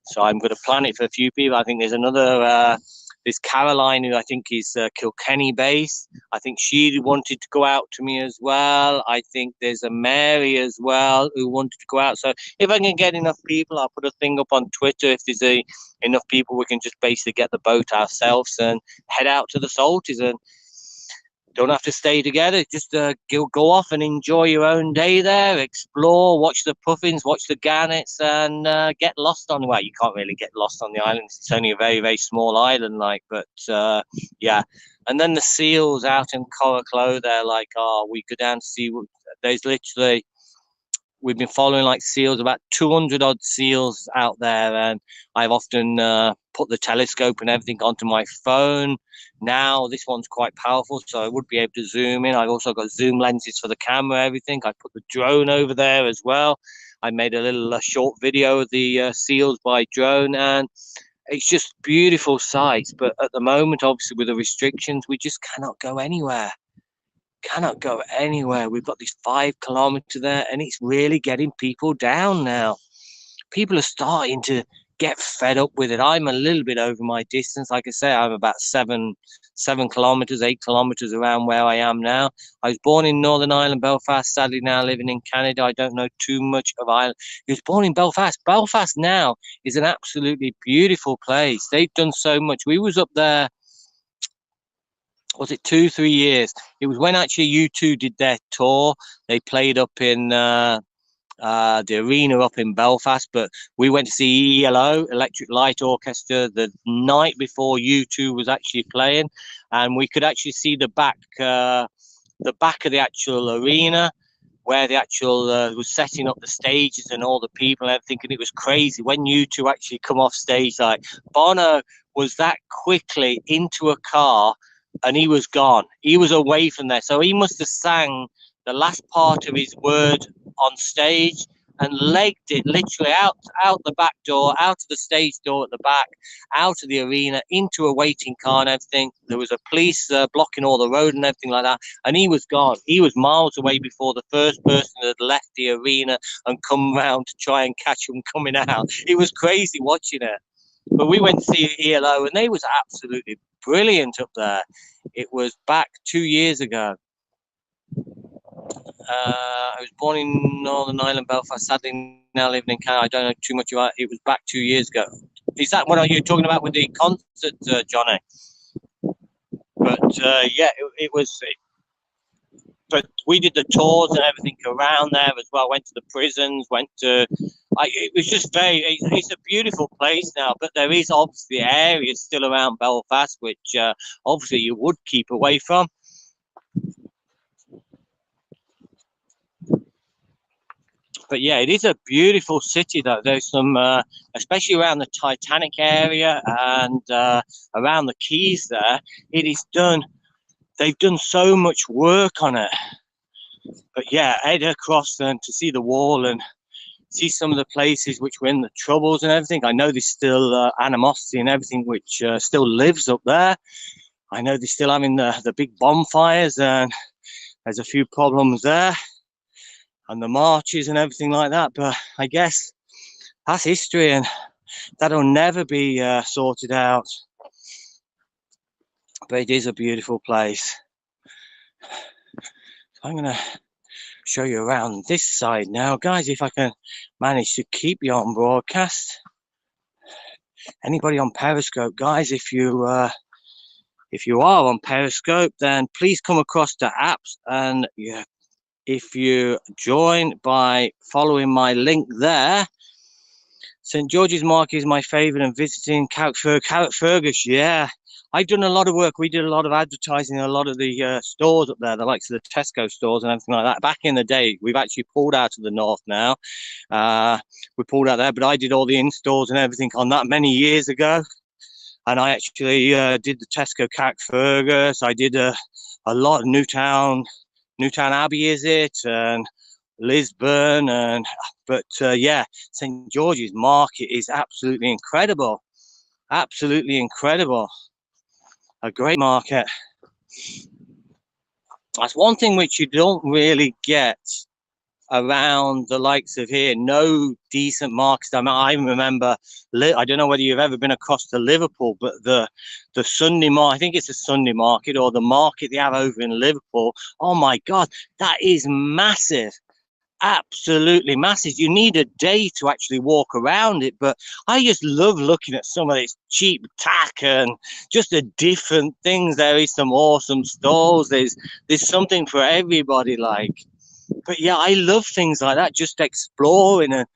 So I'm going to plan it for a few people. I think there's another, there's Caroline, who I think is Kilkenny based. I think she wanted to go out to me as well. I think there's a Mary as well who wanted to go out. So if I can get enough people, I'll put a thing up on Twitter. If there's enough people, we can just basically get the boat ourselves and head out to the Salties, and don't have to stay together. Just go off and enjoy your own day there, explore, watch the puffins, watch the gannets, and get lost on. Well, you can't really get lost on the island. It's only a very, very small island, like. But yeah, and then the seals out in Coraclough there, like, we go down to see. There's literally. We've been following like seals, about 200 odd seals out there, and I've often put the telescope and everything onto my phone. Now this one's quite powerful, so I would be able to zoom in. I've also got zoom lenses for the camera, everything. I put the drone over there as well. I made a little short video of the seals by drone, and it's just beautiful sights. But at the moment, obviously with the restrictions, we just cannot go anywhere. We've got this 5 kilometer there, and it's really getting people down now. People are starting to get fed up with it. I'm a little bit over my distance. Like I say, I'm about 7 kilometers, 8 kilometers around where I am now. I was born in Northern Ireland, Belfast, sadly now living in Canada. I don't know too much of Ireland. He was born in Belfast. Belfast now is an absolutely beautiful place. They've done so much. We was up there, was it 2-3 years? It was when actually U2 did their tour. They played up in the arena up in Belfast, but we went to see ELO, Electric Light Orchestra, the night before U2 was actually playing, and we could actually see the back of the actual arena where the actual was setting up the stages and all the people and everything, and it was crazy when U2 actually come off stage. Like, Bono was that quickly into a car and he was gone. He was away from there, so he must have sang the last part of his word on stage and legged it literally out the back door, out of the stage door at the back, out of the arena, into a waiting car and everything. There was a police blocking all the road and everything like that, and he was gone. He was miles away before the first person had left the arena and come round to try and catch him coming out. It was crazy watching it. But we went to see ELO, and they was absolutely brilliant up there. It was back 2 years ago. I was born in Northern Ireland, Belfast. Sadly, now living in Canada. I don't know too much about it. It was back 2 years ago. Is that what are you talking about with the concert, Johnny? But yeah, it was. But we did the tours and everything around there as well. Went to the prisons. It was just it's a beautiful place now. But there is obviously areas still around Belfast which obviously you would keep away from. But yeah, it is a beautiful city though. There's some, especially around the Titanic area and around the quays there. They've done so much work on it. But yeah, head across and to see the wall and see some of the places which were in the Troubles and everything. I know there's still animosity and everything which still lives up there. I know they're still having the big bonfires and there's a few problems there. And the marches and everything like that, but I guess that's history and that'll never be sorted out. But it is a beautiful place. So I'm gonna show you around this side now, guys, if I can manage to keep you on broadcast. Anybody on Periscope, guys, if you are on Periscope, then please come across the apps, and yeah, if you join by following my link there. St. George's Market is my favourite, and visiting Carrickfergus, yeah. I've done a lot of work. We did a lot of advertising in a lot of the stores up there, the likes of the Tesco stores and everything like that. Back in the day, we've actually pulled out of the north now. We pulled out there, but I did all the in-stores and everything on that many years ago. And I actually did the Tesco Carrickfergus. I did a lot of Newtown Abbey, is it? And Lisbon. But yeah, St. George's Market is absolutely incredible. Absolutely incredible. A great market. That's one thing which you don't really get around the likes of here. No decent markets. I mean, I remember, I don't know whether you've ever been across to Liverpool, but the Sunday market, I think it's a Sunday market, or the market they have over in Liverpool. Oh my God, that is massive. Absolutely massive. You need a day to actually walk around it, but I just love looking at some of this cheap tack and just the different things. There is some awesome stalls. There's something for everybody, like. But yeah, I love things like that, just exploring, and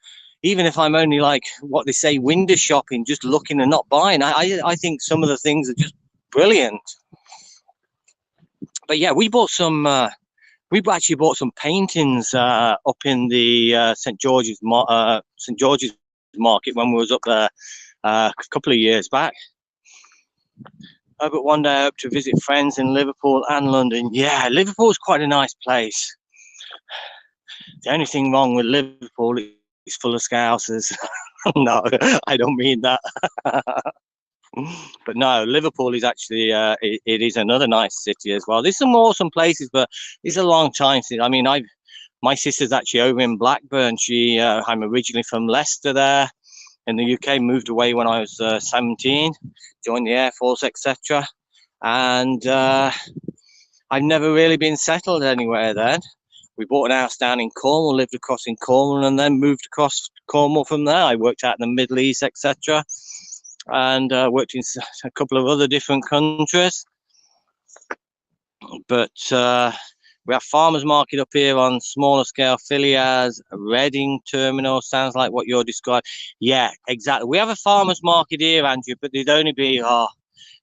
even if I'm only like what they say, window shopping, just looking and not buying. I think some of the things are just brilliant. But yeah, we actually bought some paintings up in the St. George's Market when we was up there a couple of years back. But one day I hope to visit friends in Liverpool and London. Yeah, Liverpool's quite a nice place. The only thing wrong with Liverpool is full of Scousers. No, I don't mean that. But no, Liverpool is actually it is another nice city as well. There's some awesome places, but it's a long time since. I mean, my sister's actually over in Blackburn. I'm originally from Leicester there in the UK. Moved away when I was 17, joined the Air Force, etc. And I've never really been settled anywhere then. We bought an house down in Cornwall, lived across in Cornwall, and then moved across Cornwall from there. I worked out in the Middle East, etc. And worked in a couple of other different countries. But We have farmers market up here on smaller scale. Filias, Reading terminal sounds like what you're describing. Yeah, exactly. We have a farmers market here, Andrew, but there'd only be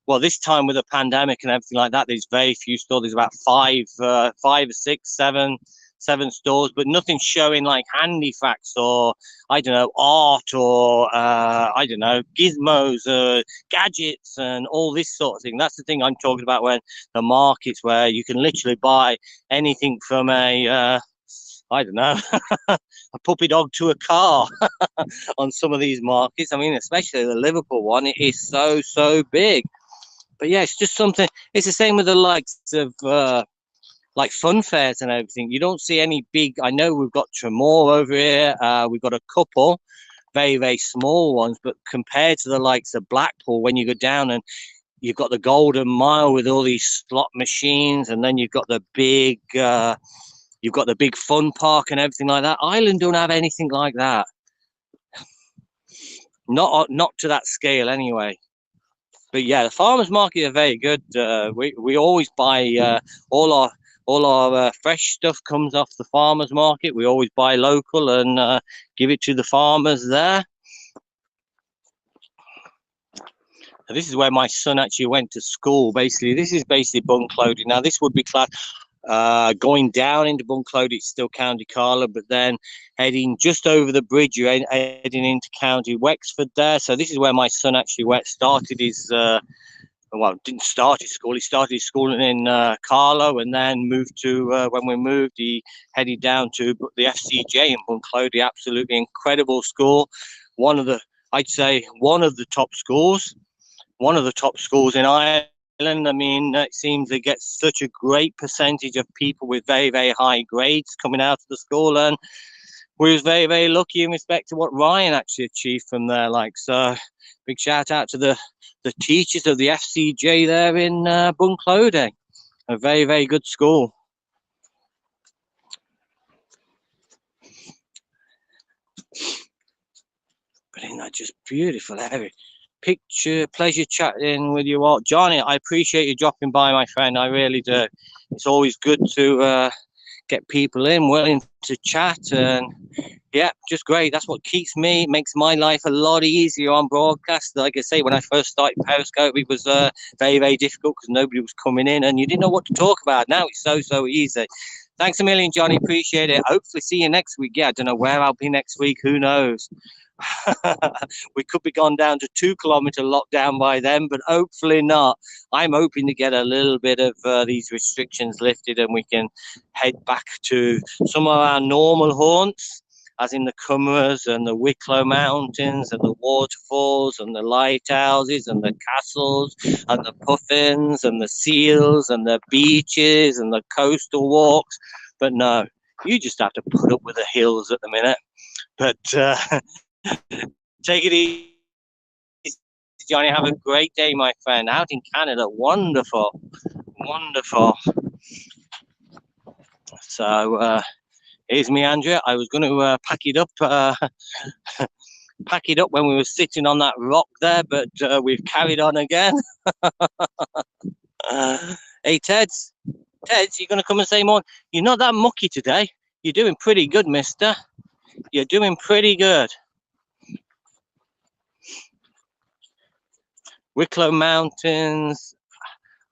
well, this time with the pandemic and everything like that, there's very few stores. There's about five or six, seven stores, but nothing showing like handicrafts or I don't know, art or I don't know, gizmos, gadgets, and all this sort of thing. That's the thing I'm talking about when the markets where you can literally buy anything from a I don't know, a puppy dog to a car on some of these markets. I mean, especially the Liverpool one, it is so big. But yeah, it's just something. It's the same with the likes of like fun fairs and everything. You don't see any big. I know we've got Tremor over here. We've got a couple, very small ones, but compared to the likes of Blackpool, when you go down and you've got the Golden Mile with all these slot machines, and then you've got the big, fun park and everything like that. Ireland don't have anything like that. Not to that scale, anyway. But yeah, the farmers market are very good. We always buy all our fresh stuff comes off the farmers market. We always buy local and give it to the farmers there. And this is where my son actually went to school. Basically, this is basically Bunclody. Now, this would be class. Going down into Bunclody, it's still County Carlow, but then heading just over the bridge, you're heading into County Wexford there. So this is where my son actually started his, didn't start his school. He started his school in Carlow, and then moved to, when we moved, he headed down to the FCJ in Bunclody. Absolutely incredible school. I'd say one of the top schools in Ireland. I mean, it seems they get such a great percentage of people with very high grades coming out of the school, and we was very lucky in respect to what Ryan actually achieved from there. Like, so big shout out to the teachers of the FCJ there in Bunclody. A very good school. But isn't that just beautiful? Pleasure chatting with you all. Johnny, I appreciate you dropping by, my friend. I really do. It's always good to get people in willing to chat, and yeah, just great. That's what makes my life a lot easier on broadcast. Like I say, when I first started Periscope, it was very difficult because nobody was coming in and you didn't know what to talk about. Now it's so easy. Thanks a million, Johnny. Appreciate it. Hopefully see you next week. Yeah, I don't know where I'll be next week. Who knows? We could be gone down to 2-kilometer lockdown by then, but hopefully not. I'm hoping to get a little bit of these restrictions lifted and we can head back to some of our normal haunts, as in the Cumbers and the Wicklow Mountains and the waterfalls and the lighthouses and the castles and the puffins and the seals and the beaches and the coastal walks. But no, you just have to put up with the hills at the minute. But take it easy, Johnny. Have a great day, my friend. Out in Canada, wonderful. So here's me, Andrea. I was going to pack it up when we were sitting on that rock there, but we've carried on again. Hey, Teds, you going to come and say more? You're not that mucky today. You're doing pretty good, mister. You're doing pretty good. Wicklow Mountains.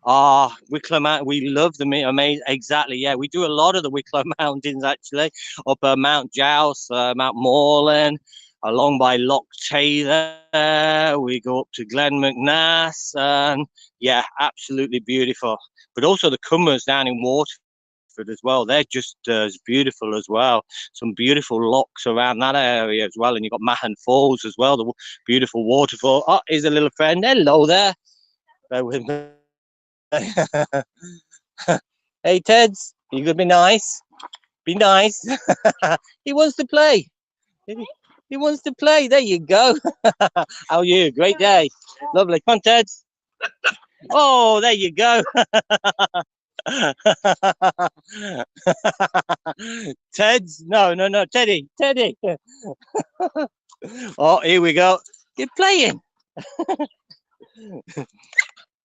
Wicklow Mountain. We love them. Amazing. Exactly. Yeah, we do a lot of the Wicklow Mountains actually. Up Mount Jouse, Mount Morland, along by Loch Tay there. We go up to Glen McNass, and yeah, absolutely beautiful. But also the Cumbers down in Waterford as well. They're just as beautiful as well. Some beautiful lochs around that area as well. And you've got Mahon Falls as well, the beautiful waterfall. Oh, here's a little friend. Hello there. Bear with me. Hey, Teds, you gonna be nice? Be nice. He wants to play. He wants to play. There you go. How are you? Great day. Lovely. Come on, Teds. Oh, there you go. Teds, no, Teddy. Oh, here we go. You're playing.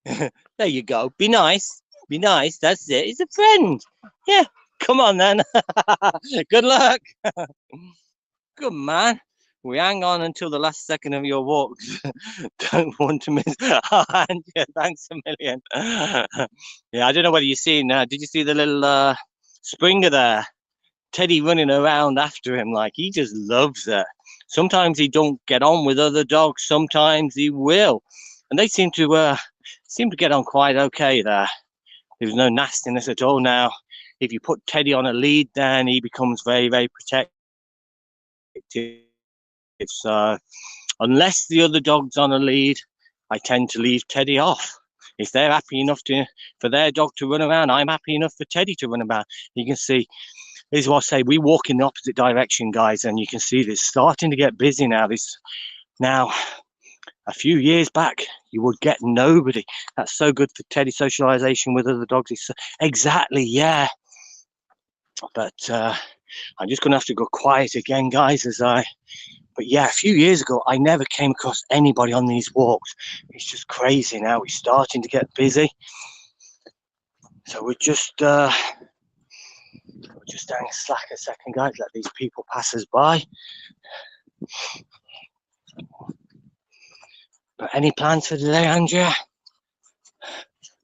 There you go. Be nice. Be nice. That's it. He's a friend. Yeah. Come on then. Good luck. Good man. We hang on until the last second of your walk. Don't want to miss. Oh, Andrea, thanks a million. Yeah, I don't know whether you've seen. Did you see the little Springer there? Teddy running around after him like he just loves it. Sometimes he don't get on with other dogs. Sometimes he will, and they seem to get on quite okay there. There's no nastiness at all now. If you put Teddy on a lead, then he becomes very, very protective. So unless the other dog's on a lead, I tend to leave Teddy off. If they're happy enough for their dog to run around, I'm happy enough for Teddy to run around. You can see, this is what I say, we walk in the opposite direction, guys, and you can see this starting to get busy now. Now, a few years back, you would get nobody. That's so good for Teddy socialization with other dogs. Exactly, yeah. But I'm just going to have to go quiet again, guys, but yeah, a few years ago, I never came across anybody on these walks. It's just crazy now. We're starting to get busy. So we're just hang slack a second, guys. Let these people pass us by. But any plans for today, Andrea?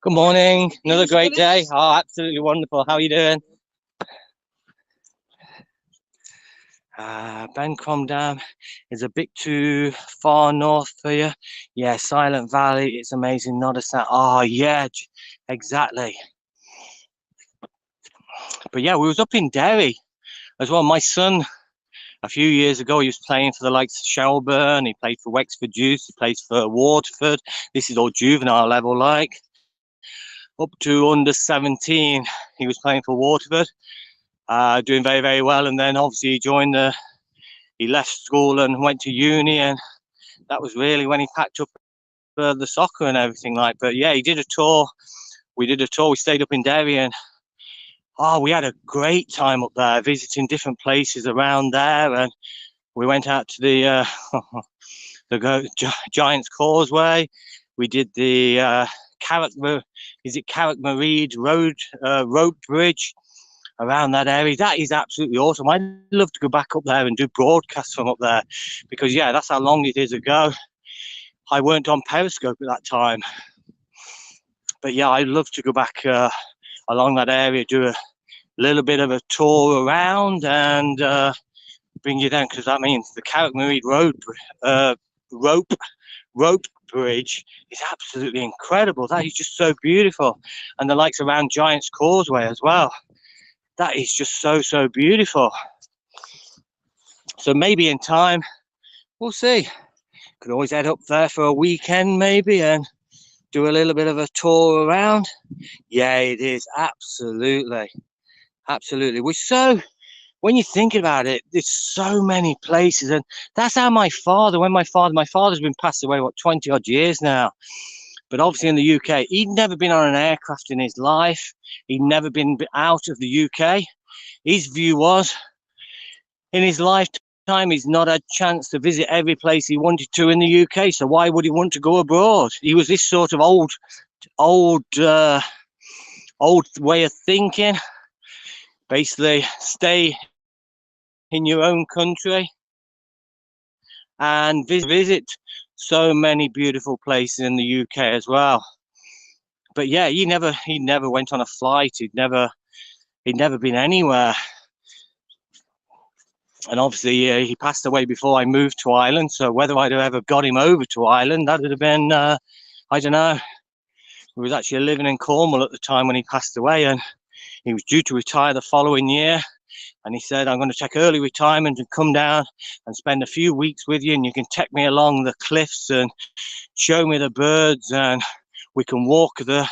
Good morning. Another great day. Oh, absolutely wonderful. How are you doing? Bencombe Dam is a bit too far north for you. Yeah, Silent Valley, it's amazing. Not a sound. Oh, yeah, exactly. But yeah, we was up in Derry as well. My son, a few years ago, he was playing for the likes of Shelburne. He played for Wexford Youth. He plays for Waterford. This is all juvenile level, like. Up to under 17, he was playing for Waterford. Doing very, very well. And then obviously he left school and went to uni, and that was really when he packed up the soccer and everything like. But yeah, he did a tour. We did a tour. We stayed up in Derry, and we had a great time up there, visiting different places around there. And we went out to the Giant's Causeway. We did the Carrickmareed Road rope bridge around that area. That is absolutely awesome. I'd love to go back up there and do broadcasts from up there, because yeah, that's how long it is ago. I weren't on Periscope at that time, but yeah, I'd love to go back along that area, do a little bit of a tour around, and bring you down, because that means the Carrickmareed Road rope bridge is absolutely incredible. That is just so beautiful, and the likes around Giant's Causeway as well. That is just so, so beautiful. So maybe in time, we'll see. Could always head up there for a weekend maybe and do a little bit of a tour around. Yeah, it is. Absolutely. Absolutely. When you think about it, there's so many places. And that's how my father's been passed away, 20 odd years now. But obviously in the UK, he'd never been on an aircraft in his life. He'd never been out of the UK. His view was, in his lifetime, he's not had a chance to visit every place he wanted to in the UK. So why would he want to go abroad? He was this sort of old way of thinking. Basically, stay in your own country and visit so many beautiful places in the UK as well. But yeah, he never went on a flight. He'd never been anywhere. And obviously he passed away before I moved to Ireland. So whether I'd have ever got him over to Ireland, that would have been, I don't know. He was actually living in Cornwall at the time when he passed away, and he was due to retire the following year. And he said, I'm going to take early retirement and come down and spend a few weeks with you, and you can take me along the cliffs and show me the birds, and we can walk the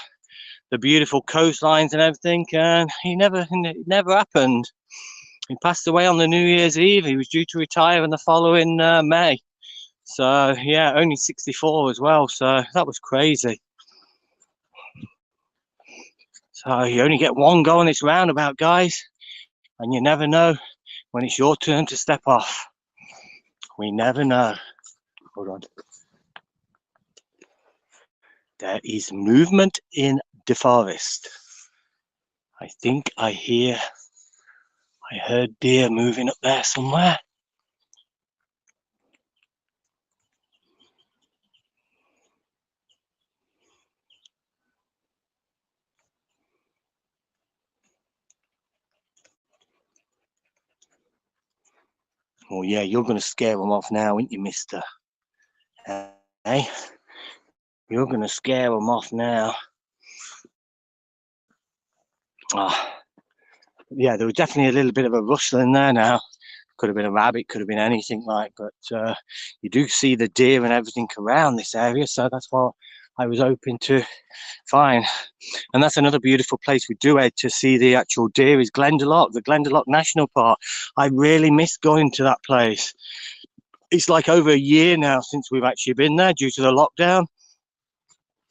beautiful coastlines and everything. And it never happened. He passed away on the New Year's Eve. He was due to retire in the following May. So yeah, only 64 as well. So that was crazy. So you only get one go on this roundabout, guys. And you never know when it's your turn to step off. We never know. Hold on. There is movement in the forest. I think I heard deer moving up there somewhere. Oh yeah, you're going to scare them off now, aren't you, mister? Hey, you're going to scare them off now. Oh, yeah, there was definitely a little bit of a rustling there now. Could have been a rabbit, could have been anything like, but you do see the deer and everything around this area, so that's what I was hoping to find. And that's another beautiful place we do head to see the actual deer is Glendalough, the Glendalough National Park. I really miss going to that place. It's like over a year now since we've actually been there due to the lockdown.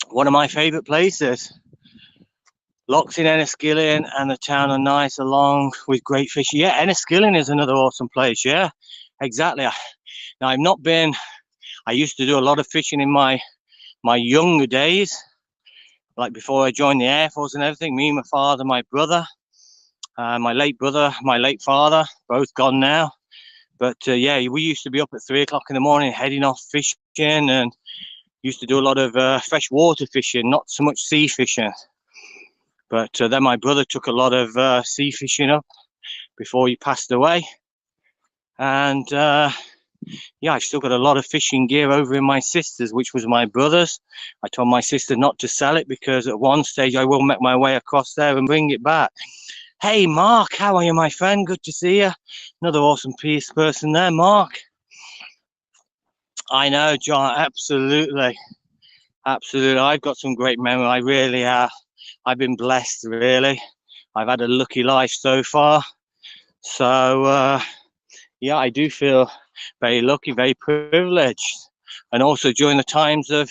One of my favourite places. Lochs in Enniskillen and the town are nice along with great fishing. Yeah, Enniskillen is another awesome place. Yeah, exactly. Now, I've not been, I used to do a lot of fishing in my younger days, like before I joined the Air Force and everything. Me, my father, my brother, my late father, both gone now. But yeah, we used to be up at 3 o'clock in the morning heading off fishing and used to do a lot of freshwater fishing, not so much sea fishing. But then my brother took a lot of sea fishing up before he passed away. And yeah, I've still got a lot of fishing gear over in my sister's, which was my brother's. I told my sister not to sell it because at one stage I will make my way across there and bring it back. Hey, Mark, how are you, my friend? Good to see you. Another awesome person there, Mark. I know, John, absolutely. Absolutely. I've got some great memory. I really have. I've been blessed, really. I've had a lucky life so far. So, yeah, I do feel very lucky, very privileged. And also during the times of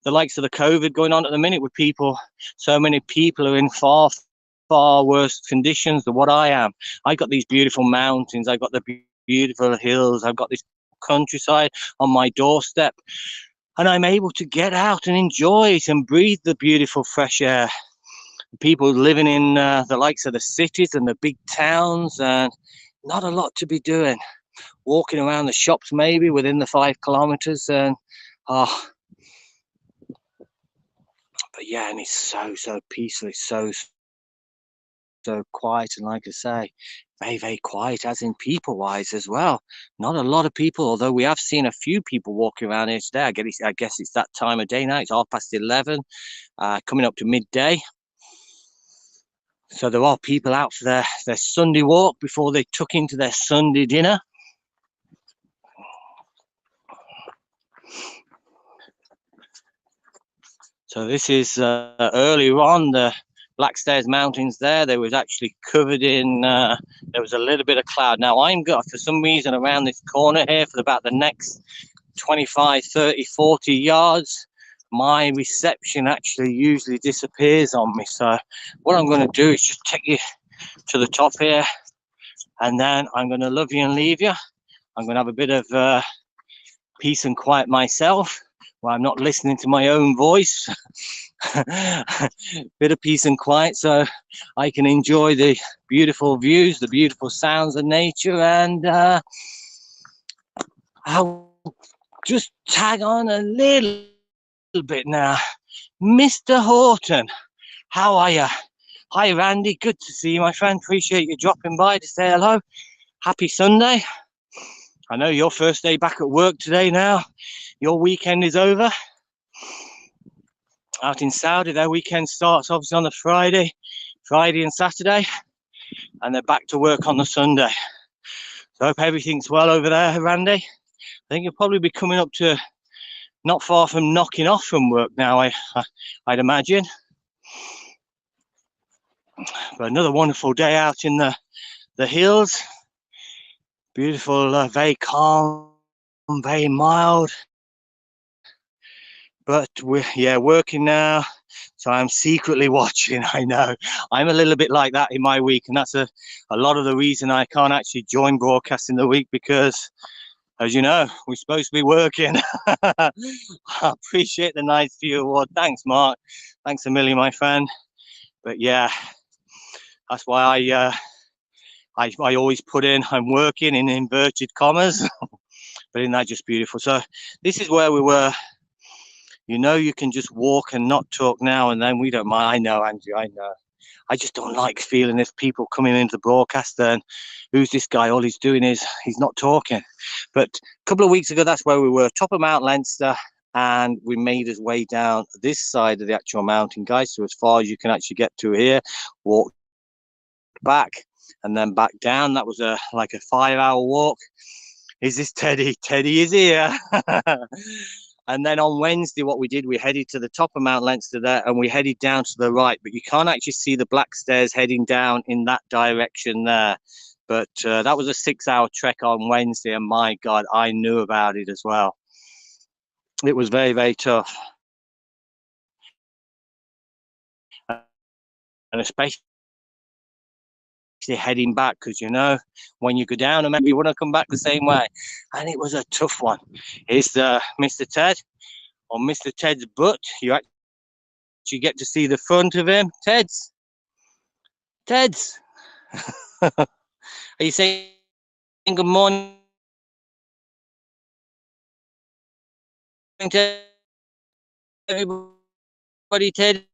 the likes of the COVID going on at the minute with people, so many people are in far worse conditions than what I am. I've got these beautiful mountains. I've got the beautiful hills. I've got this countryside on my doorstep. And I'm able to get out and enjoy it and breathe the beautiful fresh air. People living in the likes of the cities and the big towns, and not a lot to be doing. Walking around the shops maybe within the 5 kilometers, and but yeah, and it's so peaceful. It's so quiet, and like I say, very quiet, as in people wise as well. Not a lot of people, although we have seen a few people walking around here today. I guess it's that time of day now. It's 11:30, coming up to midday. So there are people out for their Sunday walk before they tuck into their Sunday dinner. So this is earlier on the Blackstairs Mountains there. There was actually covered in, there was a little bit of cloud. Now I'm got, for some reason, around this corner here for about the next 25, 30, 40 yards, my reception actually usually disappears on me. So what I'm going to do is just take you to the top here, and then I'm going to love you and leave you. I'm going to have a bit of peace and quiet myself, where I'm not listening to my own voice. Bit of peace and quiet so I can enjoy the beautiful views, the beautiful sounds of nature, and I'll just tag on a little bit now. Mr. Horton, how are you? Hi, Randy. Good to see you, my friend. Appreciate you dropping by to say hello. Happy Sunday. I know your first day back at work today now. Your weekend is over. Out in Saudi, their weekend starts obviously on the Friday and Saturday, and they're back to work on the Sunday. So I hope everything's well over there, Randy. I think you'll probably be coming up to not far from knocking off from work now, I'd imagine. But another wonderful day out in the hills. Beautiful, very calm, very mild. But we're working now, so I'm secretly watching. I know I'm a little bit like that in my week, and that's a lot of the reason I can't actually join broadcast in the week, because, as you know, we're supposed to be working. I appreciate the nice view award. Thanks, Mark. Thanks a million, my friend. But yeah, That's why I always put in I'm working in inverted commas. But isn't that just beautiful? So this is where we were. You know, you can just walk and not talk now and then. We don't mind. I know, Andrew, I know. I just don't like feeling there's people coming into the broadcaster and who's this guy? All he's doing is he's not talking. But a couple of weeks ago, that's where we were, top of Mount Leinster, and we made his way down this side of the actual mountain, guys. So as far as you can actually get to here, walk back and then back down. That was like a 5-hour walk. Is this Teddy? Teddy is here. And then on Wednesday, what we did, we headed to the top of Mount Leinster there, and we headed down to the right. But you can't actually see the Black Stairs heading down in that direction there. But that was a 6-hour trek on Wednesday, and my God, I knew about it as well. It was very, very tough. And especially heading back, because you know when you go down and maybe you want to come back the same way, and it was a tough one. Here's Mr. Ted on Mr. Ted's butt. You actually get to see the front of him. Ted's are you saying good morning to everybody, Ted?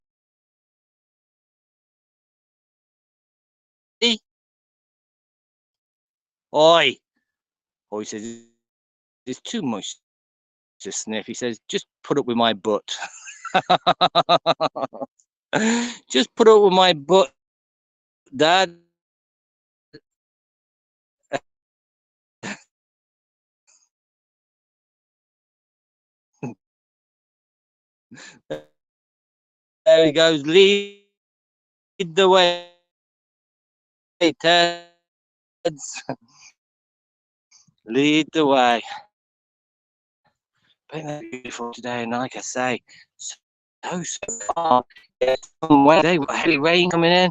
Oi. Oh, he says there's too much to sniff. He says, just put up with my butt. Just put up with my butt, Dad. There he goes. Lead the way, Ted. Lead the way. Beautiful today, and like I say, so far. Heavy rain coming in.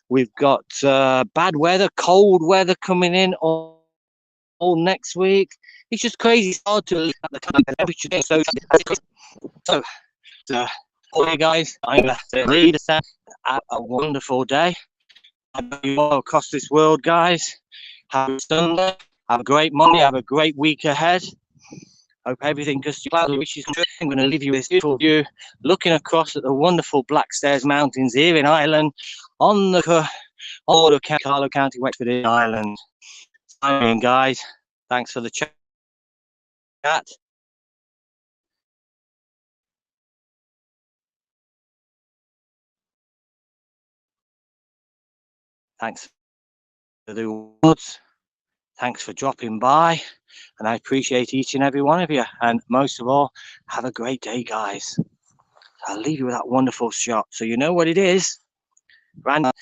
We've got bad weather, cold weather coming in all next week. It's just crazy. It's hard to look at the temperature. So all you guys, I'm going to lead us out. Have a wonderful day. You all across this world, guys. Have a Sunday. Have a great Monday. Have a great week ahead. Hope everything goes to plan. I'm going to leave you with this beautiful view, looking across at the wonderful Black Stairs Mountains here in Ireland, on the border of Carlow County, Wexford in Ireland. Signing, guys. Thanks for the chat. Thanks for the awards. Thanks for dropping by, and I appreciate each and every one of you. And most of all, have a great day, guys. I'll leave you with that wonderful shot. So you know what it is. Random.